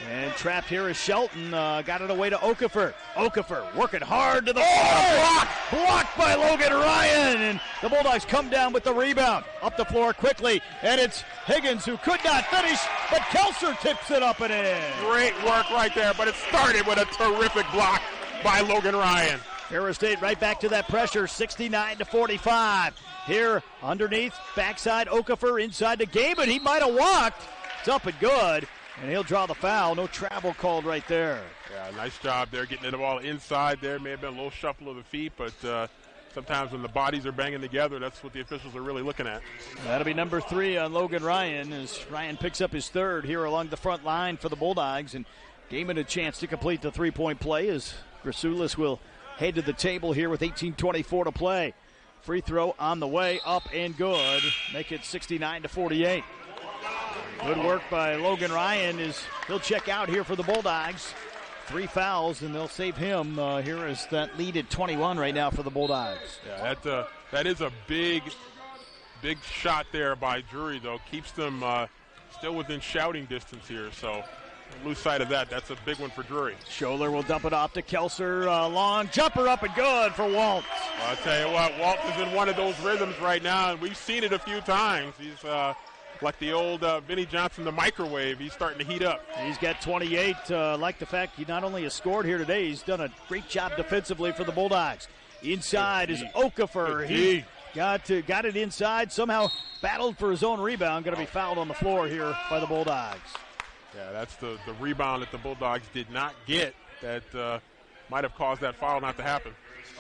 And trapped here is Shelton. Got it away to Okafor. Okafor working hard to the floor. Blocked by Logan Ryan. And the Bulldogs come down with the rebound. Up the floor quickly. And it's Higgins who could not finish, but Kelser tips it up and in. Great work right there, but it started with a terrific block by Logan Ryan. Ferris State right back to that pressure, 69-45. Here underneath, backside Okafor, inside the game, but he might have walked. It's up and good, and he'll draw the foul. No travel called right there. Yeah, nice job there getting the ball inside there. May have been a little shuffle of the feet, but sometimes when the bodies are banging together, that's what the officials are really looking at. That'll be number 3 on Logan Ryan as Ryan picks up his third here along the front line for the Bulldogs, and Gaiman a chance to complete the three-point play as Grasulis will head to the table here with 18:24 to play. Free throw on the way, up and good. Make it 69-48. Good work by Logan Ryan as he'll check out here for the Bulldogs. 3 fouls, and they'll save him here as that lead at 21 right now for the Bulldogs. Yeah, that is a big shot there by Drury, though. Keeps them still within shouting distance here, so lose sight of that. That's a big one for Drury. Scholler will dump it off to Kelser. Long jumper up and good for Walt. Well, I'll tell you what, Walt is in one of those rhythms right now, and we've seen it a few times. He's like the old Vinnie Johnson, the microwave. He's starting to heat up. He's got 28. Like the fact he not only has scored here today, he's done a great job defensively for the Bulldogs. Inside is Okafor. He got it inside, somehow battled for his own rebound. Going to be fouled on the floor here by the Bulldogs. Yeah, that's the rebound that the Bulldogs did not get that might have caused that foul not to happen.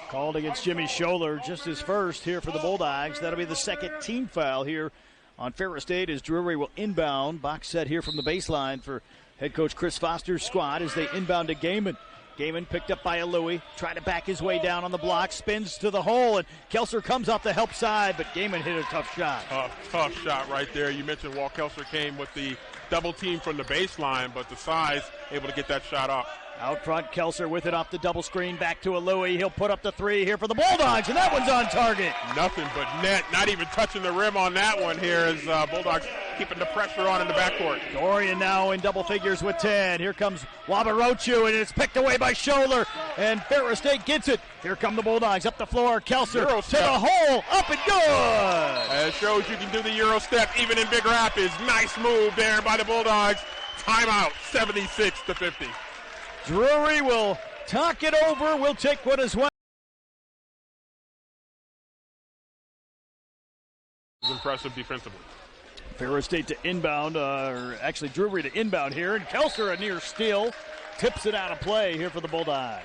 Called against Jimmy Scholler, just his first here for the Bulldogs. That'll be the second team foul here on Ferris State as Drury will inbound. Box set here from the baseline for head coach Chris Foster's squad as they inbound to Gaiman. Gaiman picked up by Louis, trying to back his way down on the block, spins to the hole, and Kelser comes off the help side, but Gaiman hit a tough shot. Tough shot right there. You mentioned Walt Kelser came with the double team from the baseline, but the size able to get that shot off. Out front, Kelser with it off the double screen, back to a Louis. He'll put up the 3 here for the Bulldogs, and that one's on target. Nothing but net, not even touching the rim on that one here as Bulldogs keeping the pressure on in the backcourt. Dorian now in double figures with 10. Here comes Wabarochu, and it's picked away by Scholler, and Ferris State gets it. Here come the Bulldogs up the floor. Kelser to the hole, up and good. It shows you can do the Euro step even in Big Rapids. Nice move there by the Bulldogs. Timeout, 76-50. Drury will talk it over. We'll take what is what. Impressive defensively. Ferris State to inbound, or actually Drury to inbound here, and Kelser a near steal. Tips it out of play here for the Bulldogs.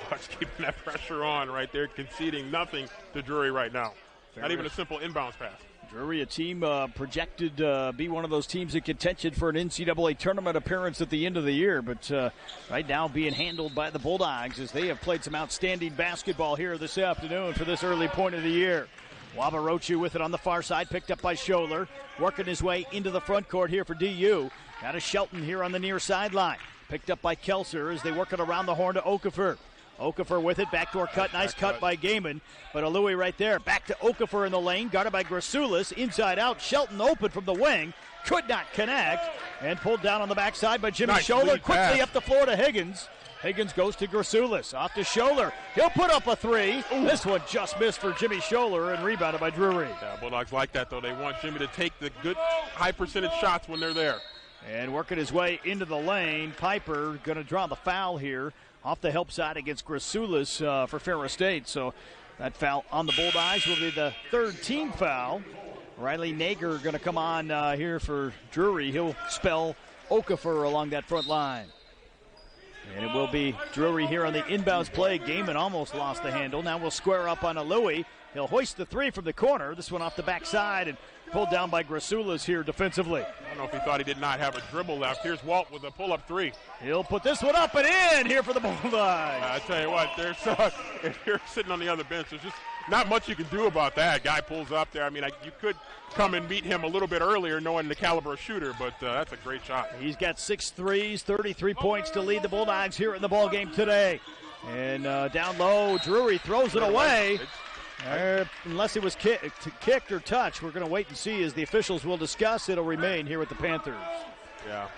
Bulldogs keeping that pressure on right there, conceding nothing to Drury right now. Not even a simple inbounds pass. Drury, a team projected to be one of those teams in contention for an NCAA tournament appearance at the end of the year, but right now being handled by the Bulldogs as they have played some outstanding basketball here this afternoon for this early point of the year. Wabarochu with it on the far side, picked up by Scholler, working his way into the front court here for DU. Got a Shelton here on the near sideline. Picked up by Kelser as they work it around the horn to Okafor. Okafor with it, backdoor cut, nice cut by Gaiman, but a Louis right there. Back to Okafor in the lane, guarded by Grasulis, inside out, Shelton open from the wing, could not connect, and pulled down on the backside by Jimmy Scholler, quickly up the floor to Higgins. Higgins goes to Grasulis, off to Scholler, he'll put up a 3. Ooh. This one just missed for Jimmy Scholler and rebounded by Drury. Yeah, Bulldogs like that though, they want Jimmy to take the good high percentage shots when they're there. And working his way into the lane, Piper going to draw the foul here off the help side against Grasulis for Ferris State. So that foul on the Bulldogs will be the third team foul. Riley Nager going to come on here for Drury. He'll spell Okafor along that front line. And it will be Drury here on the inbounds play. Gaiman almost lost the handle. Now we'll square up on a Louie. He'll hoist the three from the corner. This one off the backside and pulled down by Grasulas here defensively. I don't know if he thought he did not have a dribble left. Here's Walt with a pull-up three. He'll put this one up and in here for the Bulldogs. I tell you what, if you're sitting on the other bench, there's just not much you can do about that. Guy pulls up there. I mean, you could come and meet him a little bit earlier knowing the caliber of shooter, but that's a great shot. He's got 6 threes, 33 points to lead the Bulldogs here in the ballgame today. And down low, Drury throws it away. Unless it was kicked or touched, we're going to wait and see as the officials will discuss. It'll remain here with the Panthers. Yeah.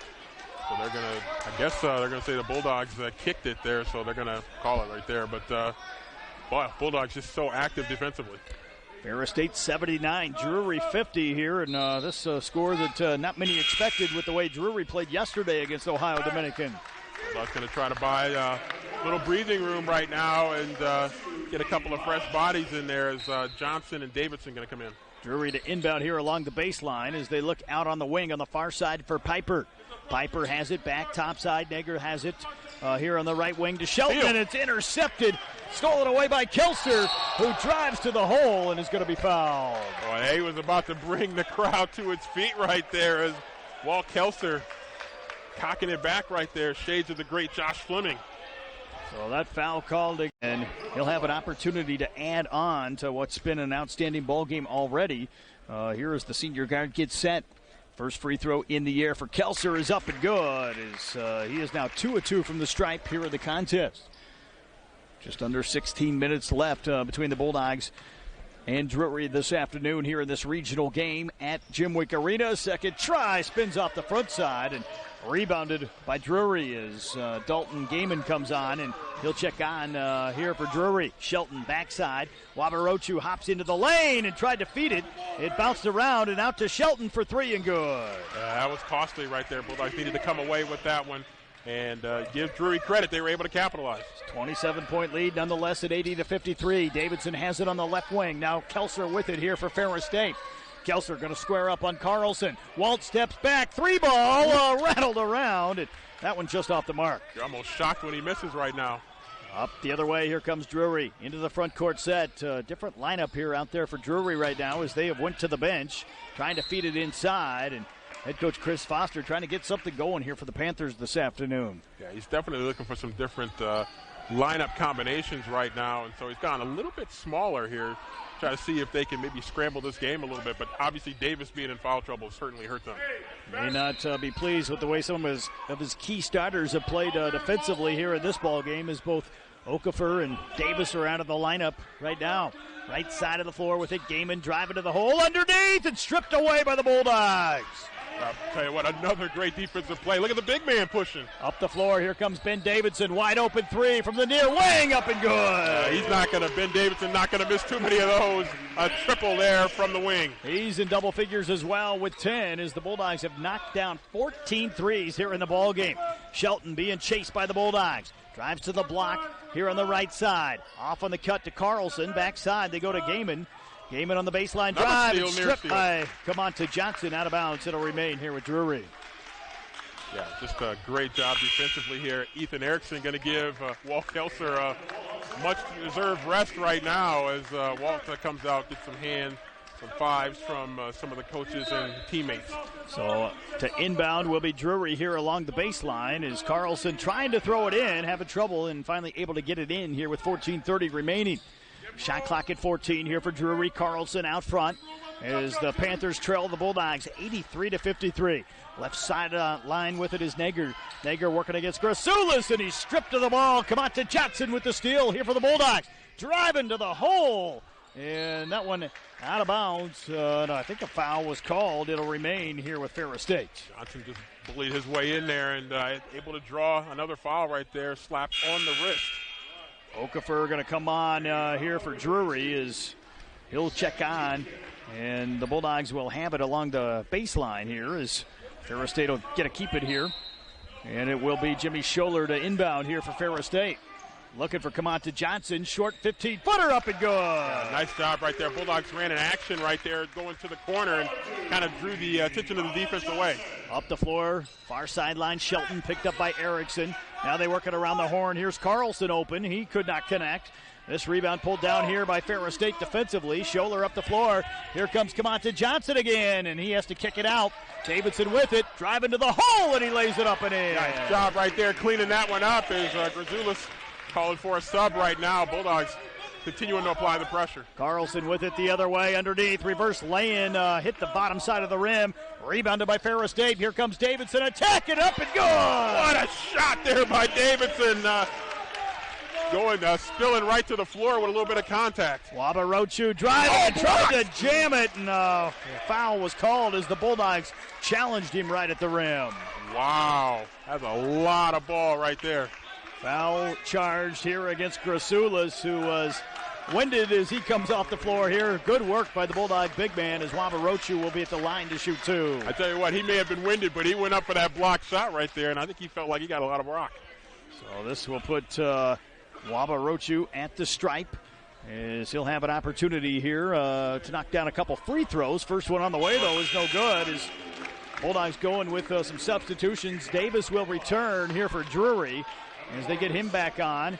So they're going to, I guess they're going to say the Bulldogs kicked it there, so they're going to call it right there. But, boy, Bulldogs just so active defensively. Ferris State 79, Drury 50 here, and this score that not many expected with the way Drury played yesterday against Ohio Dominican. Bulldogs going to try to buy a little breathing room right now and get a couple of fresh bodies in there as Johnson and Davidson going to come in. Drury to inbound here along the baseline as they look out on the wing on the far side for Piper. Piper has it back topside. Nager has it here on the right wing to Shelton, and it's intercepted. Stolen away by Kelser, who drives to the hole and is going to be fouled. Boy, he was about to bring the crowd to its feet right there as Walt Kelser cocking it back right there. Shades of the great Josh Fleming. So that foul called again. He'll have an opportunity to add on to what's been an outstanding ball game already. Here as the senior guard gets set. First free throw in the air for Kelser is up and good. He is now 2 of 2 from the stripe here in the contest. Just under 16 minutes left between the Bulldogs and Drury this afternoon here in this regional game at Jim Wick Arena. Second try spins off the front side and rebounded by Drury as Dalton Gaiman comes on, and he'll check on here for Drury. Shelton backside. Wabarochu hops into the lane and tried to feed it. It bounced around and out to Shelton for three and good. That was costly right there. Bulldogs needed to come away with that one and give Drury credit. They were able to capitalize. 27-point lead nonetheless at 80-53. Davidson has it on the left wing. Now Kelser with it here for Ferris State. Kelser going to square up on Carlson. Walt steps back. Three ball rattled around. And that one just off the mark. You're almost shocked when he misses right now. Up the other way. Here comes Drury into the front court set. Different lineup here out there for Drury right now as they have went to the bench trying to feed it inside. And head coach Chris Foster trying to get something going here for the Panthers this afternoon. Yeah, he's definitely looking for some different lineup combinations right now. And so he's gone a little bit smaller here. Try to see if they can maybe scramble this game a little bit, but obviously Davis being in foul trouble certainly hurt them. May not be pleased with the way some of his key starters have played defensively here in this ball game, as both Okafor and Davis are out of the lineup right now. Right side of the floor with it, Gaiman driving to the hole underneath and stripped away by the Bulldogs. I'll tell you what, another great defensive play. Look at the big man pushing. Up the floor, here comes Ben Davidson. Wide open three from the near wing, up and good. He's not going to, Ben Davidson not going to miss too many of those. A triple there from the wing. He's in double figures as well with 10 as the Bulldogs have knocked down 14 threes here in the ballgame. Shelton being chased by the Bulldogs. Drives to the block here on the right side. Off on the cut to Carlson. Backside, they go to Gaiman. Gaiman on the baseline drive and stripped by to Johnson out of bounds. It'll remain here with Drury. Yeah, just a great job defensively here. Ethan Erickson going to give Walt Kelser a much-deserved rest right now as Walt comes out, gets some fives from some of the coaches and teammates. So to inbound will be Drury here along the baseline as Carlson trying to throw it in, having trouble and finally able to get it in here with 14:30 remaining. Shot clock at 14 here for Drury. Carlson out front as the Panthers trail the Bulldogs 83-53. Left side line with it is Nager. Nager working against Grasulas, and he's stripped of the ball. Kamata Johnson with the steal here for the Bulldogs. Driving to the hole. And that one out of bounds. I think a foul was called. It'll remain here with Ferris State. Johnson just bullied his way in there and able to draw another foul right there. Slapped on the wrist. Okafor going to come on here for Drury as he'll check on, and the Bulldogs will have it along the baseline here as Ferris State will get to keep it here. And it will be Jimmy Scholler to inbound here for Ferris State. Looking for Kamanta Johnson. Short 15-footer up and good. Yeah, nice job right there. Bulldogs ran an action right there going to the corner and kind of drew the attention of the defense away. Up the floor, far sideline. Shelton picked up by Erickson. Now they work it around the horn. Here's Carlson open. He could not connect. This rebound pulled down here by Ferris State defensively. Scholler up the floor. Here comes Kamanta Johnson again, and he has to kick it out. Davidson with it, driving to the hole, and he lays it up and in. Nice job right there cleaning that one up as Grazoulis calling for a sub right now. Bulldogs continuing to apply the pressure. Carlson with it the other way underneath. Reverse lay-in, hit the bottom side of the rim. Rebounded by Ferris State. Here comes Davidson, attacking up and good. What a shot there by Davidson. Spilling right to the floor with a little bit of contact. Wabarochu driving, tried to jam it, and a foul was called as the Bulldogs challenged him right at the rim. Wow, that's a lot of ball right there. Foul charged here against Grazoulis, who was winded as he comes off the floor here. Good work by the Bulldog big man as Wabarochu will be at the line to shoot two. I tell you what, he may have been winded, but he went up for that block shot right there, and I think he felt like he got a lot of rock. So this will put Wabarochu at the stripe, as he'll have an opportunity here to knock down a couple free throws. First one on the way, though, is no good. As Bulldogs going with some substitutions. Davis will return here for Drury as they get him back on.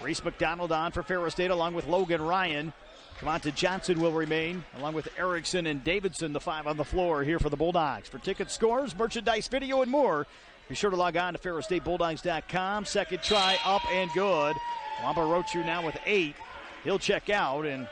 Reese McDonald on for Ferris State along with Logan Ryan. Kamanta Johnson will remain along with Erickson and Davidson, the five on the floor here for the Bulldogs. For ticket scores, merchandise, video, and more, be sure to log on to FerrisStateBulldogs.com. Second try up and good. Wabarochu now with 8. He'll check out, and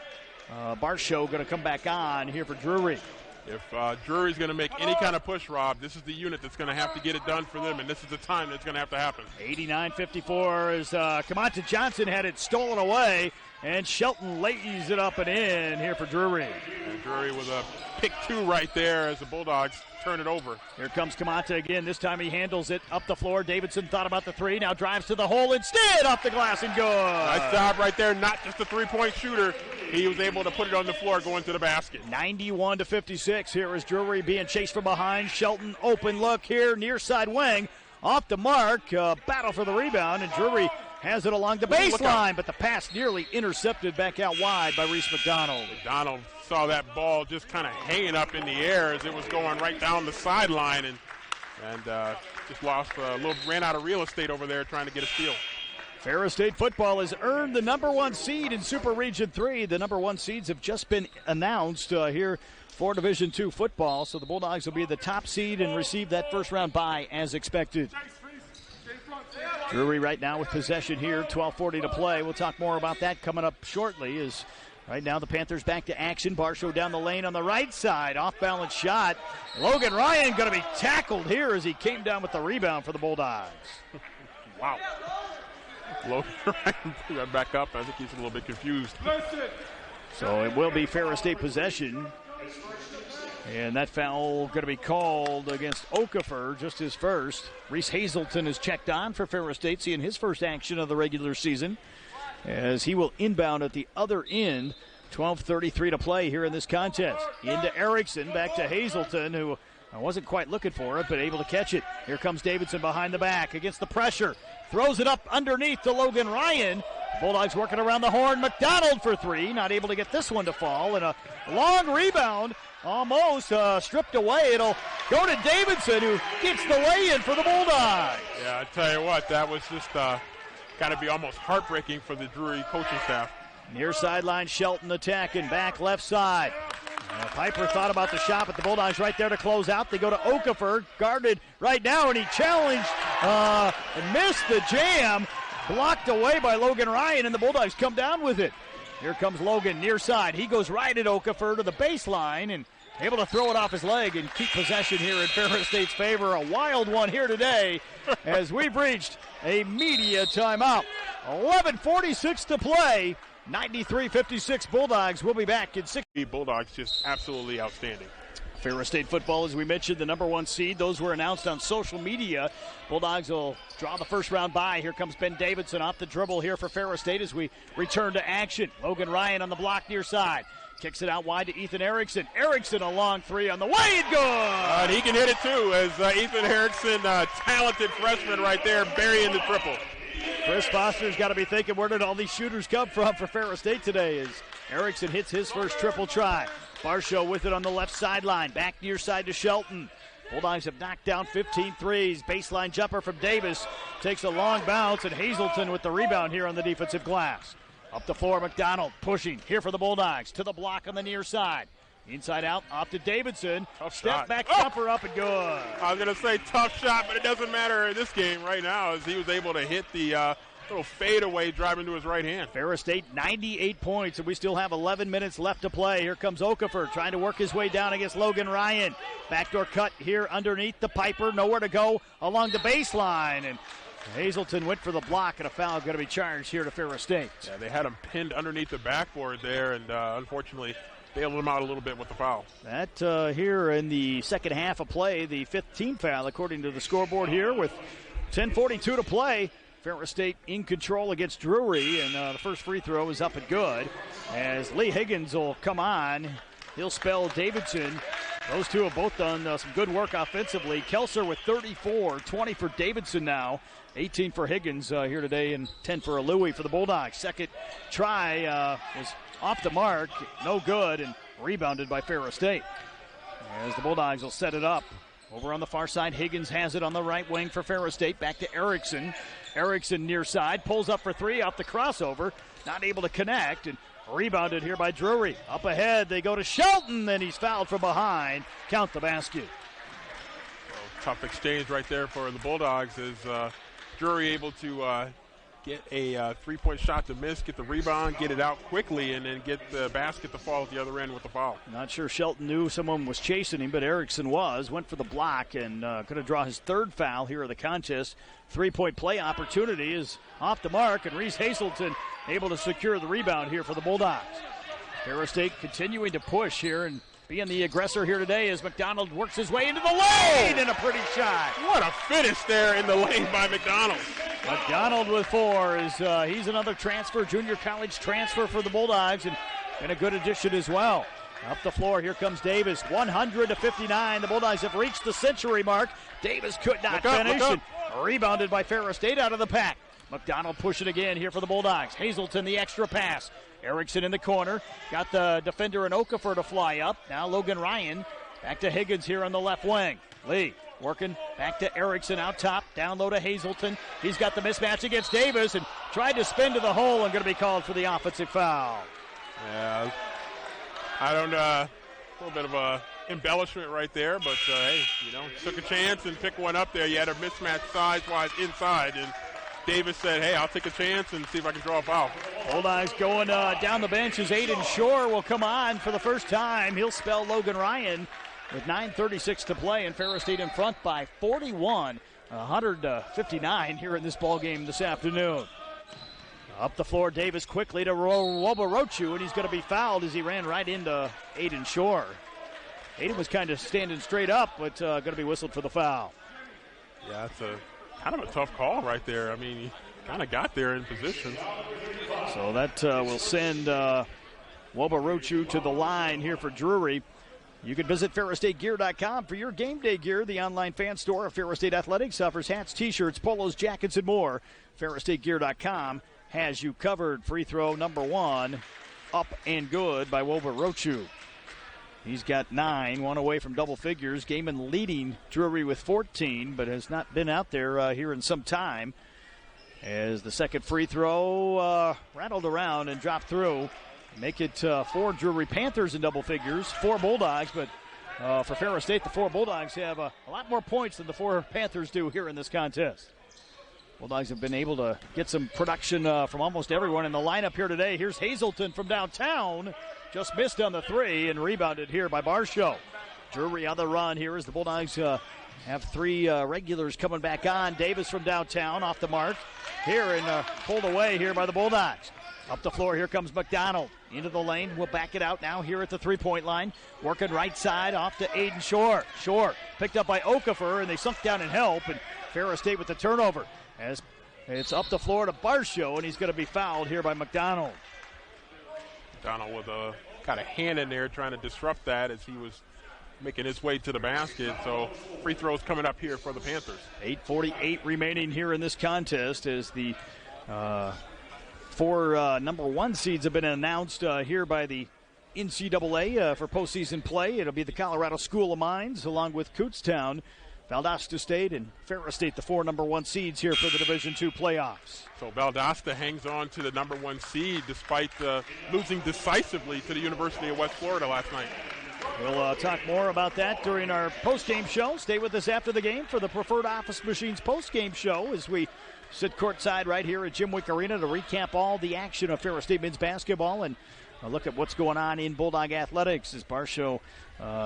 Barshow going to come back on here for Drury. If Drury's going to make any kind of push, Rob, this is the unit that's going to have to get it done for them, and this is the time that's going to have to happen. 89-54 as Kamanta Johnson had it stolen away, and Shelton lays it up and in here for Drury. And Drury with a pick two right there as the Bulldogs turn it over. Here comes Kamanta again. This time he handles it up the floor. Davidson thought about the three. Now drives to the hole instead. Off the glass and good. Nice job right there. Not just a three-point shooter. He was able to put it on the floor going to the basket. 91-56. Here is Drury being chased from behind. Shelton open look here. Near side wing. Off the mark. Battle for the rebound. And Drury has it along the baseline. But the pass nearly intercepted back out wide by Reese McDonald. McDonald saw that ball just kind of hanging up in the air as it was going right down the sideline and just ran out of real estate over there trying to get a steal. Ferris State football has earned the number one seed in Super Region 3. The number one seeds have just been announced here for Division II football, so the Bulldogs will be the top seed and receive that first round bye as expected. Drury right now with possession here, 12:40 to play. We'll talk more about that coming up shortly. As right now the Panthers back to action. Barshow down the lane on the right side. Off-balance shot. Logan Ryan going to be tackled here as he came down with the rebound for the Bulldogs. Wow. Logan Ryan put that back up. I think he's a little bit confused. So it will be Ferris State possession. And that foul going to be called against Okafor, just his first. Reese Hazelton is checked on for Ferris State, seeing his first action of the regular season, as he will inbound at the other end. 12:33 to play here in this contest. Into Erickson, back to Hazelton, who wasn't quite looking for it, but able to catch it. Here comes Davidson behind the back against the pressure. Throws it up underneath to Logan Ryan. Bulldogs working around the horn. McDonald for three, not able to get this one to fall. And a long rebound, almost stripped away. It'll go to Davidson, who gets the lay-in for the Bulldogs. Yeah, I tell you what, that was just got to be almost heartbreaking for the Drury coaching staff. Near sideline, Shelton attacking, back left side. Piper thought about the shot, but the Bulldogs right there to close out. They go to Okafor, guarded right now, and he challenged and missed the jam. Blocked away by Logan Ryan, and the Bulldogs come down with it. Here comes Logan near side. He goes right at Okafor to the baseline and able to throw it off his leg and keep possession here in Ferris State's favor. A wild one here today as we've reached a media timeout. 11:46 to play. 93-56 Bulldogs. We'll be back in 60. Bulldogs just absolutely outstanding. Ferris State football, as we mentioned, the number one seed. Those were announced on social media. Bulldogs will draw the first round bye. Here comes Ben Davidson off the dribble here for Ferris State as we return to action. Logan Ryan on the block near side. Kicks it out wide to Ethan Erickson. Erickson a long three on the way and good. And he can hit it too as Ethan Erickson, talented freshman right there, burying the triple. Chris Foster's got to be thinking, where did all these shooters come from for Ferris State today, as Erickson hits his first triple try. Barshow with it on the left sideline. Back near side to Shelton. Bulldogs have knocked down 15 threes. Baseline jumper from Davis. Takes a long bounce, and Hazelton with the rebound here on the defensive glass. Up the floor, McDonald pushing here for the Bulldogs. To the block on the near side. Inside out, off to Davidson. Step back jumper up and good. I was going to say tough shot, but it doesn't matter in this game right now, as he was able to hit the little fadeaway driving to his right hand. Ferris State 98 points, and we still have 11 minutes left to play. Here comes Okafor trying to work his way down against Logan Ryan. Backdoor cut here underneath the Piper. Nowhere to go along the baseline. And Hazelton went for the block, and a foul going to be charged here to Ferris State. Yeah, they had him pinned underneath the backboard there, and unfortunately bailed him out a little bit with the foul. That here in the second half of play, the fifth team foul according to the scoreboard here with 10:42 to play. Ferris State in control against Drury, and the first free throw is up and good. As Lee Higgins will come on, he'll spell Davidson. Those two have both done some good work offensively. Kelser with 34, 20 for Davidson now, 18 for Higgins here today, and 10 for Louis for the Bulldogs. Second try was off the mark, no good, and rebounded by Ferris State. As the Bulldogs will set it up. Over on the far side, Higgins has it on the right wing for Ferris State. Back to Erickson. Erickson near side, pulls up for three off the crossover. Not able to connect, and rebounded here by Drury. Up ahead, they go to Shelton, and he's fouled from behind. Count the basket. Tough exchange right there for the Bulldogs. Is Drury able to get a three-point shot to miss, get the rebound, get it out quickly, and then get the basket to fall at the other end with the foul. Not sure Shelton knew someone was chasing him, but Erickson went for the block, and going to draw his third foul here of the contest. Three-point play opportunity is off the mark, and Reese Hazelton able to secure the rebound here for the Bulldogs. Ferris State continuing to push here and being the aggressor here today as McDonald works his way into the lane, and a pretty shot. What a finish there in the lane by McDonald. McDonald with four. He's another transfer, junior college transfer for the Bulldogs, and a good addition as well. Up the floor, here comes Davis, 100-59. The Bulldogs have reached the century mark. Davis could not finish, and rebounded by Ferris State out of the pack. McDonald pushing again here for the Bulldogs. Hazelton the extra pass. Erickson in the corner. Got the defender in Okafor to fly up. Now Logan Ryan. Back to Higgins here on the left wing. Lee working back to Erickson out top. Down low to Hazelton. He's got the mismatch against Davis and tried to spin to the hole and going to be called for the offensive foul. Yeah, I don't a little bit of a embellishment right there, but hey, took a chance and picked one up there. You had a mismatch size-wise inside, and Davis said, hey, I'll take a chance and see if I can draw a foul. Bulldogs going down the bench as Aiden Shore will come on for the first time. He'll spell Logan Ryan with 9:36 to play, and Ferris State in front by 41, 100-59 here in this ball game this afternoon. Up the floor, Davis quickly to Woborochu, and he's going to be fouled as he ran right into Aiden Shore. Aiden was kind of standing straight up, but going to be whistled for the foul. Yeah, it's kind of a tough call right there. I mean, he kind of got there in position. So that will send Woborochu to the line here for Drury. You can visit FerrisStateGear.com for your game day gear. The online fan store of Ferris State Athletics offers hats, t-shirts, polos, jackets, and more. FerrisStateGear.com has you covered. Free throw number one, up and good by Woborochu. He's got 9, one away from double figures. Gaiman leading Drury with 14, but has not been out there here in some time. As the second free throw rattled around and dropped through. Make it 4 Drury Panthers in double figures, 4 Bulldogs, but for Ferris State, the 4 Bulldogs have a lot more points than the 4 Panthers do here in this contest. Bulldogs have been able to get some production from almost everyone in the lineup here today. Here's Hazelton from downtown. Just missed on the 3 and rebounded here by Barshow. Drury on the run here as the Bulldogs have 3 regulars coming back on. Davis from downtown off the mark here and pulled away here by the Bulldogs. Up the floor, here comes McDonald. Into the lane, we'll back it out now here at the three-point line. Working right side off to Aiden Shore. Shore picked up by Okafor, and they sunk down and help, and Ferris State with the turnover. As it's up the floor to Barshow, and he's going to be fouled here by McDonald. McDonald with got a hand in there trying to disrupt that as he was making his way to the basket. So free throws coming up here for the Panthers. 8:48 remaining here in this contest as the four number one seeds have been announced here by the NCAA for postseason play. It'll be the Colorado School of Mines along with Kutztown, Valdosta State, and Ferris State, the four number one seeds here for the Division II playoffs. So Valdosta hangs on to the number one seed despite losing decisively to the University of West Florida last night. We'll talk more about that during our post-game show. Stay with us after the game for the Preferred Office Machines post-game show as we sit courtside right here at Jim Wick Arena to recap all the action of Ferris State men's basketball and look at what's going on in Bulldog athletics as Barshow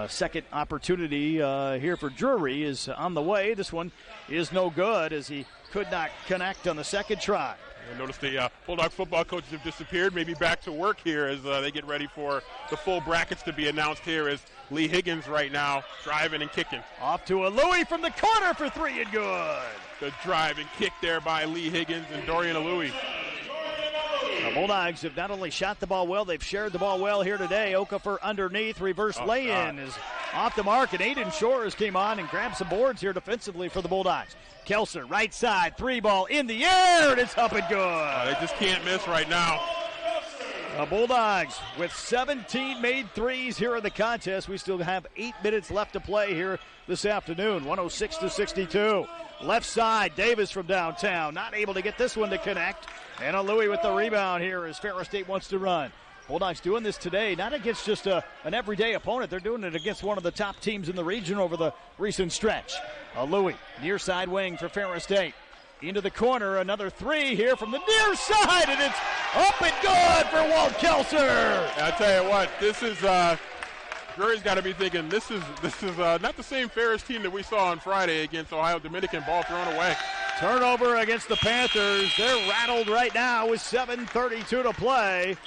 second opportunity here for Drury is on the way. This one is no good as he could not connect on the second try. And notice the Bulldog football coaches have disappeared, maybe back to work here as they get ready for the full brackets to be announced here as Lee Higgins right now driving and kicking. Off to a Louie from the corner for three and good. The drive and kick there by Lee Higgins and Dorian Alui. The Bulldogs have not only shot the ball well, they've shared the ball well here today. Okafor underneath, reverse lay-in is off the mark, and Aiden Shores came on and grabbed some boards here defensively for the Bulldogs. Kelser, right side, three ball in the air, and it's up and good. They just can't miss right now. The Bulldogs with 17 made threes here in the contest. We still have 8 minutes left to play here this afternoon, 106-62. Left side, Davis from downtown, not able to get this one to connect. And Louie with the rebound here as Ferris State wants to run. Bulldogs doing this today, not against just an everyday opponent. They're doing it against one of the top teams in the region over the recent stretch. Louie, near side wing for Ferris State. Into the corner, another three here from the near side, and it's up and good for Walt Kelser. I tell you what, this is Drury's got to be thinking this is not the same Ferris team that we saw on Friday against Ohio Dominican. Ball thrown away. Turnover against the Panthers. They're rattled right now with 7:32 to play.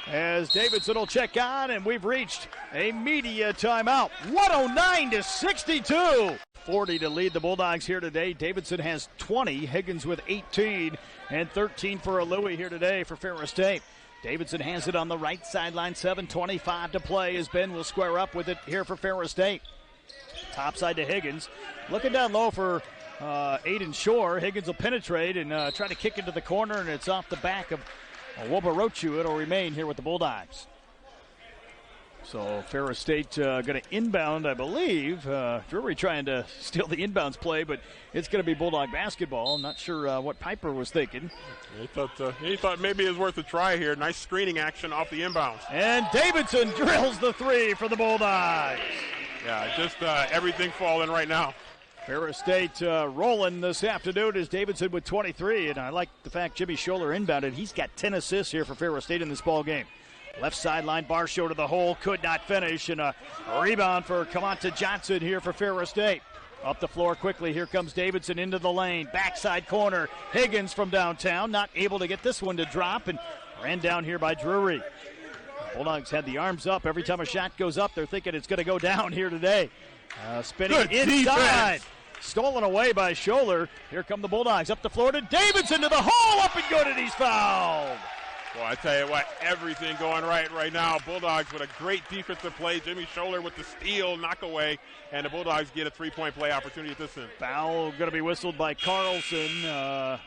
As Davidson will check on, and we've reached a media timeout. 109-62. 40 to lead the Bulldogs here today. Davidson has 20, Higgins with 18, and 13 for Louie here today for Ferris State. Davidson has it on the right sideline, 7:25 to play as Ben will square up with it here for Ferris State. Top side to Higgins. Looking down low for Aiden Shore. Higgins will penetrate and try to kick into the corner, and it's off the back of Wobarochu. It'll remain here with the Bulldogs. So Ferris State going to inbound, I believe. Drury trying to steal the inbounds play, but it's going to be Bulldog basketball. I'm not sure what Piper was thinking. He thought maybe it was worth a try here. Nice screening action off the inbounds. And Davidson drills the three for the Bulldogs. Yeah, just everything falling right now. Ferris State rolling this afternoon is Davidson with 23, and I like the fact Jimmy Scholler inbounded. He's got 10 assists here for Ferris State in this ball game. Left sideline, Barshow to the hole, could not finish, and a rebound for Kamanta Johnson here for Ferris State. Up the floor quickly, here comes Davidson into the lane, backside corner, Higgins from downtown, not able to get this one to drop, and ran down here by Drury. Bulldogs had the arms up. Every time a shot goes up, they're thinking it's going to go down here today. Spinning good inside. Defense. Stolen away by Scholler. Here come the Bulldogs up the floor to Davidson to the hole, up and good, and he's fouled. Well, I tell you what, everything going right now. Bulldogs with a great defensive play. Jimmy Scholler with the steal, knock away, and the Bulldogs get a three-point play opportunity at this end. Foul going to be whistled by Carlson,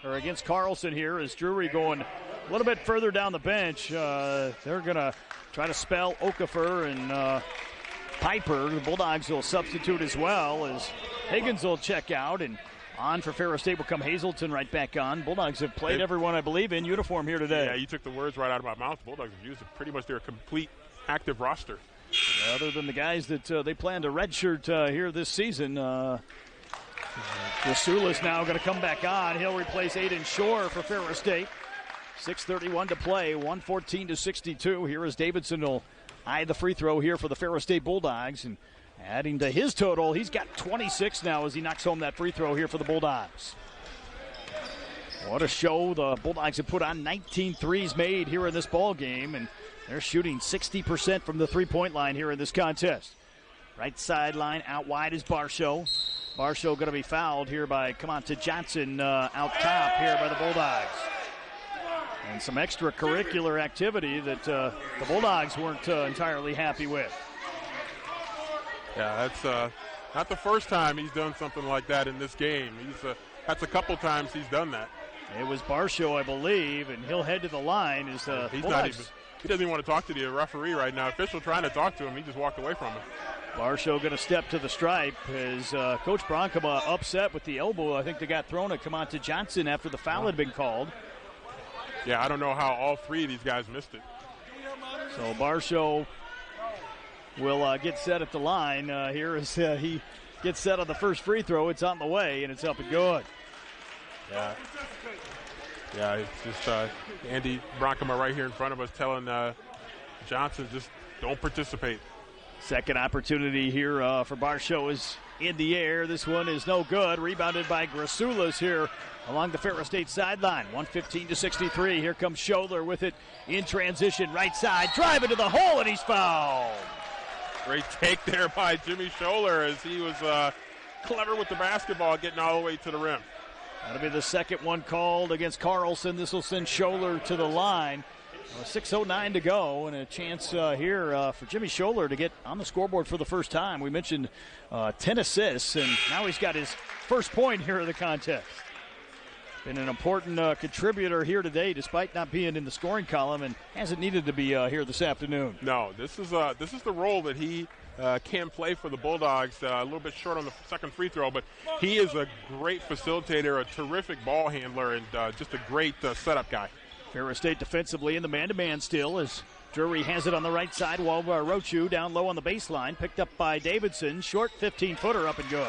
or against Carlson here as Drury going a little bit further down the bench. They're going to try to spell Okafor and Piper. The Bulldogs will substitute as well as Higgins will check out, and on for Ferris State will come Hazelton right back on. Bulldogs have played everyone, I believe, in uniform here today. Yeah, you took the words right out of my mouth. The Bulldogs have used pretty much their complete active roster. Yeah, other than the guys that they plan to redshirt here this season. Rasulis now going to come back on. He'll replace Aiden Shore for Ferris State. 6:31 to play, 114-62. Here is Davidson will eye the free throw here for the Ferris State Bulldogs, and adding to his total, he's got 26 now as he knocks home that free throw here for the Bulldogs. What a show. The Bulldogs have put on 19 threes made here in this ball game, and they're shooting 60% from the three-point line here in this contest. Right sideline, out wide is Barshow. Barshow going to be fouled here by Kamanta Johnson out top here by the Bulldogs. And some extracurricular activity that the Bulldogs weren't entirely happy with. Yeah, that's not the first time he's done something like that in this game. That's a couple times he's done that. It was Barshow, I believe, and he'll head to the line. He doesn't even want to talk to the referee right now. Official trying to talk to him. He just walked away from him. Barshow going to step to the stripe as Coach Bronkema upset with the elbow. I think they got thrown at Kamanta Johnson after the foul had been called. Yeah, I don't know how all three of these guys missed it. So Barshow will get set at the line here as he gets set on the first free throw. It's on the way, and it's up and good. Yeah, it's just Andy Bronkema right here in front of us telling Johnson just don't participate. Second opportunity here for Barshow is in the air. This one is no good. Rebounded by Grasulas here along the Ferris State sideline. 115-63. Here comes Scholler with it in transition. Right side, drive into the hole, and he's fouled. Great take there by Jimmy Scholler as he was clever with the basketball, getting all the way to the rim. That'll be the second one called against Carlson. This will send Scholler to the line. 6:09 to go, and a chance here for Jimmy Scholler to get on the scoreboard for the first time. We mentioned 10 assists, and now he's got his first point here in the contest. Been an important contributor here today, despite not being in the scoring column, and hasn't needed to be here this afternoon. No, this is the role that he can play for the Bulldogs. A little bit short on the second free throw, but he is a great facilitator, a terrific ball handler, and just a great setup guy. Ferris State defensively in the man-to-man still as Drury has it on the right side. Rochu down low on the baseline, picked up by Davidson. Short 15-footer up and good.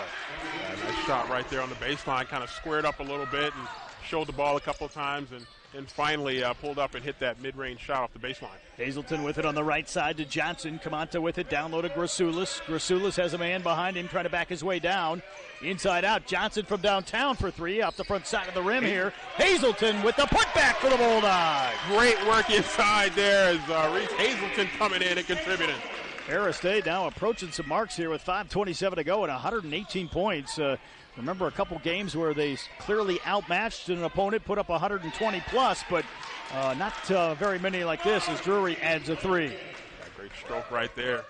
Yeah, nice shot right there on the baseline, kind of squared up a little bit and showed the ball a couple of times and finally pulled up and hit that mid-range shot off the baseline. Hazelton with it on the right side to Johnson. Kamanta with it down low to Grasulas. Grasulas has a man behind him trying to back his way down. Inside out, Johnson from downtown for three off the front side of the rim here. Hazelton with the putback for the Bulldogs. Great work inside there as Reese Hazelton coming in and contributing. Ferris State now approaching some marks here with 5:27 to go and 118 points. Remember a couple games where they clearly outmatched an opponent, put up 120 plus, but not very many like this as Drury adds a three. Yeah, great stroke right there.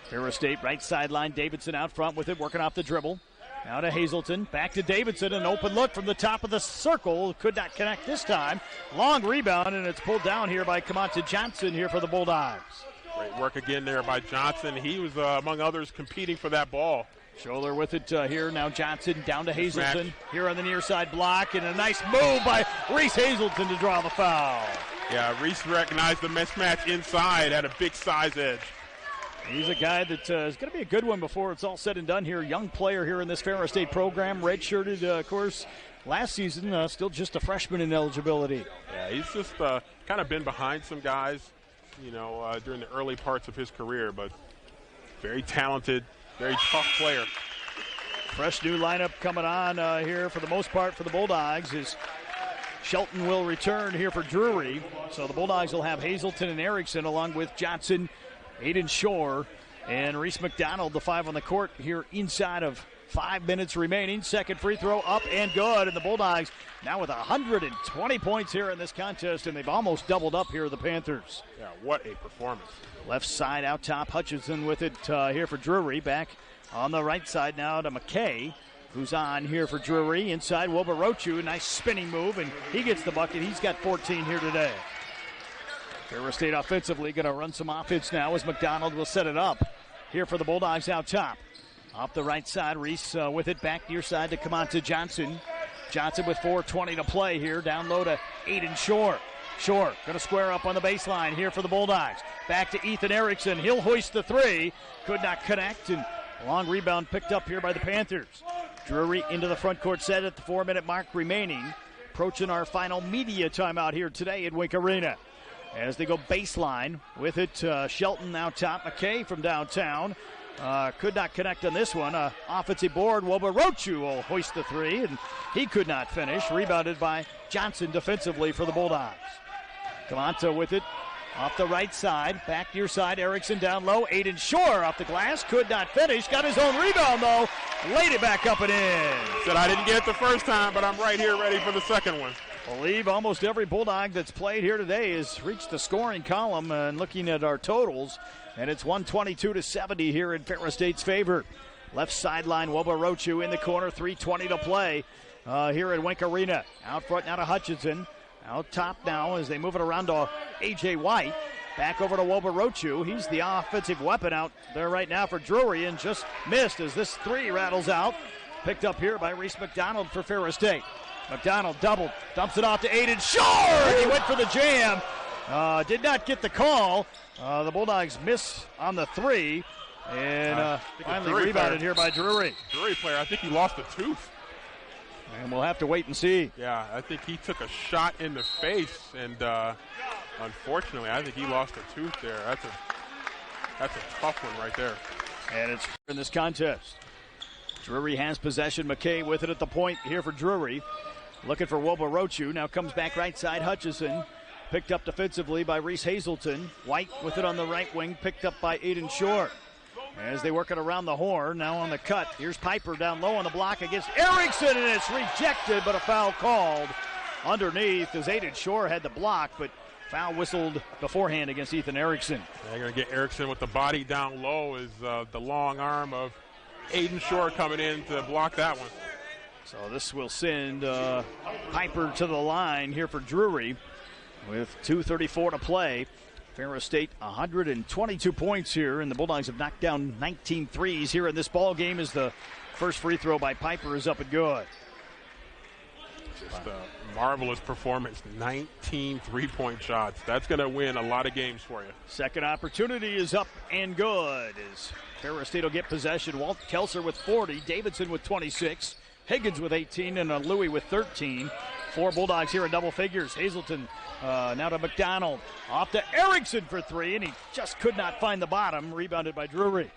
Ferris State right sideline, Davidson out front with it, working off the dribble. Now to Hazelton, back to Davidson, an open look from the top of the circle, could not connect this time. Long rebound, and it's pulled down here by Kamanta Johnson here for the Bulldogs. Great work again there by Johnson. He was, among others, competing for that ball. Scholler with it here. Now Johnson down to Hazelton. Here on the near side block, and a nice move by Reese Hazelton to draw the foul. Yeah, Reese recognized the mismatch inside, had a big size edge. He's a guy that is going to be a good one before it's all said and done here. Young player here in this Ferris State program. Redshirted, of course, last season. Still just a freshman in eligibility. Yeah, he's just kind of been behind some guys, during the early parts of his career, but very talented. Very tough player. Fresh new lineup coming on here for the most part for the Bulldogs is Shelton will return here for Drury. So the Bulldogs will have Hazelton and Erickson along with Johnson, Aiden Shore, and Reese McDonald, the five on the court here inside of 5 minutes remaining. Second free throw up and good. And the Bulldogs now with 120 points here in this contest, and they've almost doubled up here, the Panthers. Yeah, what a performance. Left side out top, Hutchinson with it here for Drury. Back on the right side now to McKay, who's on here for Drury. Inside, Wobarochu, nice spinning move, and he gets the bucket. He's got 14 here today. Ferris State offensively going to run some offense now as McDonald will set it up here for the Bulldogs out top. Off the right side, Reese with it back near side to Kamanta Johnson. Johnson with 4:20 to play here, down low to Aiden Shore. Shore going to square up on the baseline here for the Bulldogs. Back to Ethan Erickson. He'll hoist the three. Could not connect, and a long rebound picked up here by the Panthers. Drury into the front court set at the 4-minute mark remaining. Approaching our final media timeout here today at Wink Arena. As they go baseline with it, Shelton now top. McKay from downtown. Could not connect on this one. Offensive board, Wobarochu will hoist the three, and he could not finish. Rebounded by Johnson defensively for the Bulldogs. Kamanta with it off the right side. Back near side, Erickson down low. Aiden Shore off the glass. Could not finish. Got his own rebound, though. Laid it back up and in. Said I didn't get it the first time, but I'm right here ready for the second one. I believe almost every Bulldog that's played here today has reached the scoring column, and looking at our totals, and it's 122-70 here in Ferris State's favor. Left sideline, Wobarochu in the corner, 3:20 to play here at Wink Arena. Out front now to Hutchinson. Out top now as they move it around to A.J. White. Back over to Wobarochu. He's the offensive weapon out there right now for Drury, and just missed as this three rattles out. Picked up here by Reese McDonald for Ferris State. McDonald doubled, dumps it off to Aiden Shore. He went for the jam. Did not get the call. The Bulldogs miss on the three. And finally rebounded here by Drury. Drury player, I think he lost a tooth. And we'll have to wait and see. Yeah, I think he took a shot in the face, and unfortunately, I think he lost a tooth there. That's a tough one right there. And it's in this contest. Drury has possession. McKay with it at the point here for Drury. Looking for Wobarochu. Now comes back right side. Hutchison picked up defensively by Reese Hazelton. White with it on the right wing, picked up by Aiden Shore. As they work it around the horn, now on the cut. Here's Piper down low on the block against Erickson, and it's rejected, but a foul called underneath as Aiden Shore had the block, but foul whistled beforehand against Ethan Erickson. They're going to get Erickson with the body down low as the long arm of Aiden Shore coming in to block that one. So this will send Piper to the line here for Drury with 2:34 to play. Ferris State 122 points here, and the Bulldogs have knocked down 19 threes here in this ball game as the first free throw by Piper is up and good. Just a marvelous performance, 19 three-point shots. That's going to win a lot of games for you. Second opportunity is up and good as Ferris State will get possession. Walt Kelser with 40, Davidson with 26, Higgins with 18, and Louie with 13. Four Bulldogs here in double figures. Hazelton now to McDonald. Off to Erickson for three, and he just could not find the bottom. Rebounded by Drury.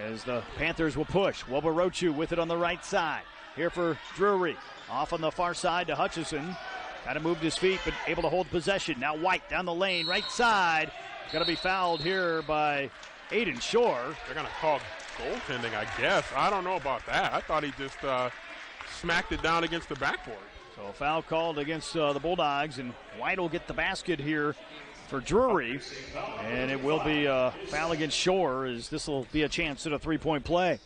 As the Panthers will push. Wobarochu with it on the right side. Here for Drury. Off on the far side to Hutchison. Kind of moved his feet, but able to hold possession. Now White down the lane, right side. Going to be fouled here by Aiden Shore. They're going to call goaltending, I guess. I don't know about that. I thought he just smacked it down against the backboard. So a foul called against the Bulldogs, and White will get the basket here for Drury. And it will be a foul against Shore, as this will be a chance at a three-point play.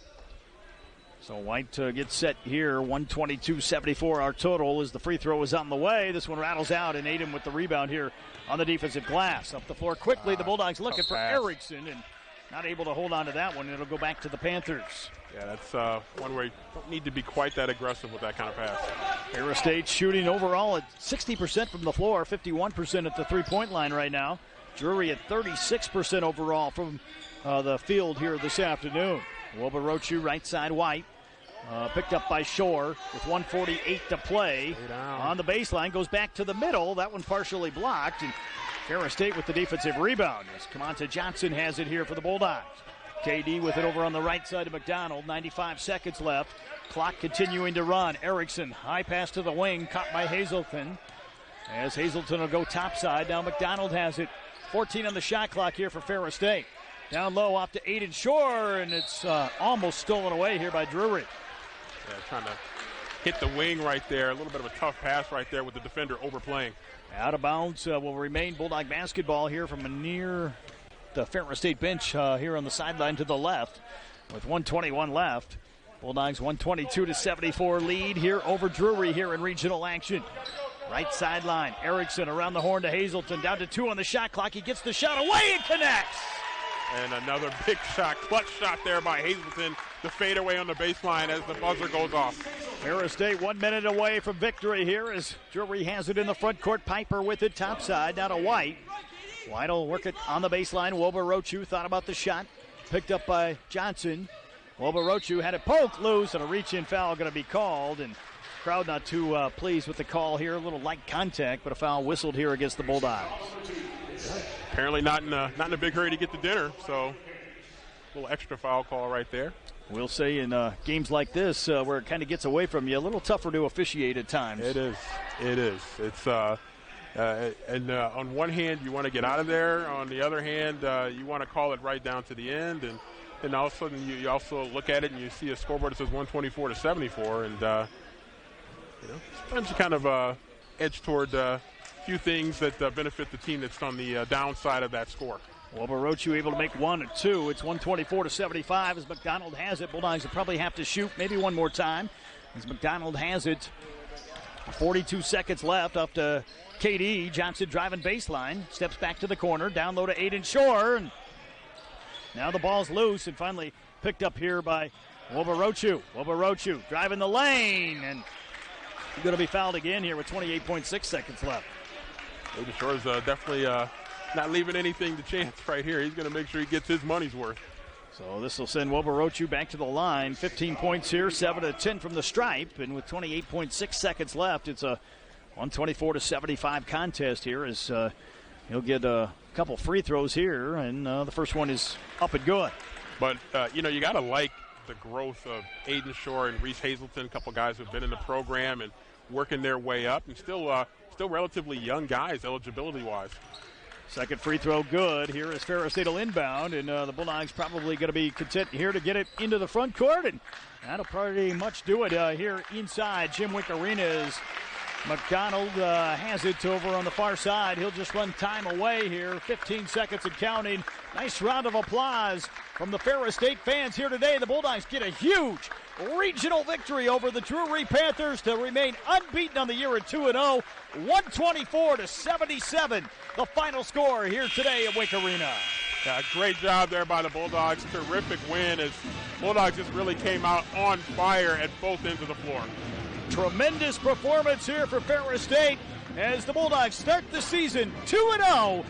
So White gets set here, 122-74 our total as the free throw is on the way. This one rattles out, and Aiden with the rebound here on the defensive glass. Up the floor quickly, the Bulldogs looking for Erickson, and not able to hold on to that one. It'll go back to the Panthers. Yeah, that's one where you don't need to be quite that aggressive with that kind of pass. Ferris State shooting overall at 60% from the floor, 51% at the three-point line right now. Drury at 36% overall from the field here this afternoon. Wobarochu right side White. Picked up by Shore with 1:48 to play. On the baseline, goes back to the middle. That one partially blocked, and Ferris State with the defensive rebound as Kamanta Johnson has it here for the Bulldogs. KD with it over on the right side of McDonald. 95 seconds left. Clock continuing to run. Erickson, high pass to the wing, caught by Hazelton. As Hazelton will go topside. Now McDonald has it. 14 on the shot clock here for Ferris State. Down low off to Aiden Shore, and it's almost stolen away here by Drury. Yeah, trying to hit the wing right there. A little bit of a tough pass right there with the defender overplaying. Out of bounds will remain Bulldog basketball here from near the Ferris State bench here on the sideline to the left with 1:21 left. Bulldogs 122-74 lead here over Drury here in regional action. Right sideline, Erickson around the horn to Hazelton, down to 2 on the shot clock. He gets the shot away and connects. And another big shot, clutch shot there by Hazelton. The fadeaway on the baseline as the buzzer goes off. Ferris State 1 minute away from victory here as Drury has it in the front court. Piper with it topside, now to White. White will work it on the baseline. Wobarochu thought about the shot. Picked up by Johnson. Wobarochu had it poked loose, and a reach-in foul going to be called. And crowd not too pleased with the call here. A little light contact, but a foul whistled here against the Bulldogs. Apparently not in a big hurry to get to dinner, so a little extra foul call right there. We'll say in games like this where it kind of gets away from you, a little tougher to officiate at times. It is. It's and on one hand, you want to get out of there. On the other hand, you want to call it right down to the end. And all of a sudden, you also look at it and you see a scoreboard that says 124-74. And, sometimes you kind of edge toward a few things that benefit the team that's on the downside of that score. Well, Barochu able to make 1 or 2. It's 124-75 as McDonald has it. Bulldogs will probably have to shoot maybe one more time as McDonald has it. 42 seconds left up to KD. Johnson driving baseline. Steps back to the corner. Down low to Aiden Shore. And now the ball's loose and finally picked up here by Wobarochu. Wobarochu driving the lane. And going to be fouled again here with 28.6 seconds left. Aiden Shore's definitely not leaving anything to chance right here. He's going to make sure he gets his money's worth. So this will send Wobarochu back to the line. 15 points here, 7 of 10 from the stripe. And with 28.6 seconds left, it's a 124-75 contest here as he'll get a couple free throws here. And the first one is up and good. But, you got to like the growth of Aiden Shore and Reese Hazleton, a couple guys who've been in the program and working their way up, and still relatively young guys eligibility-wise. Second free throw good. Here is Ferris State will inbound, and the Bulldogs probably going to be content here to get it into the front court, and that'll pretty much do it here inside Jim Winkarina's. McDonald has it over on the far side. He'll just run time away here. 15 seconds and counting. Nice round of applause from the Ferris State fans here today. The Bulldogs get a huge regional victory over the Drury Panthers to remain unbeaten on the year at 2-0. 124-77, the final score here today at Wink Arena. Yeah, great job there by the Bulldogs. Terrific win as Bulldogs just really came out on fire at both ends of the floor. Tremendous performance here for Ferris State as the Bulldogs start the season 2-0.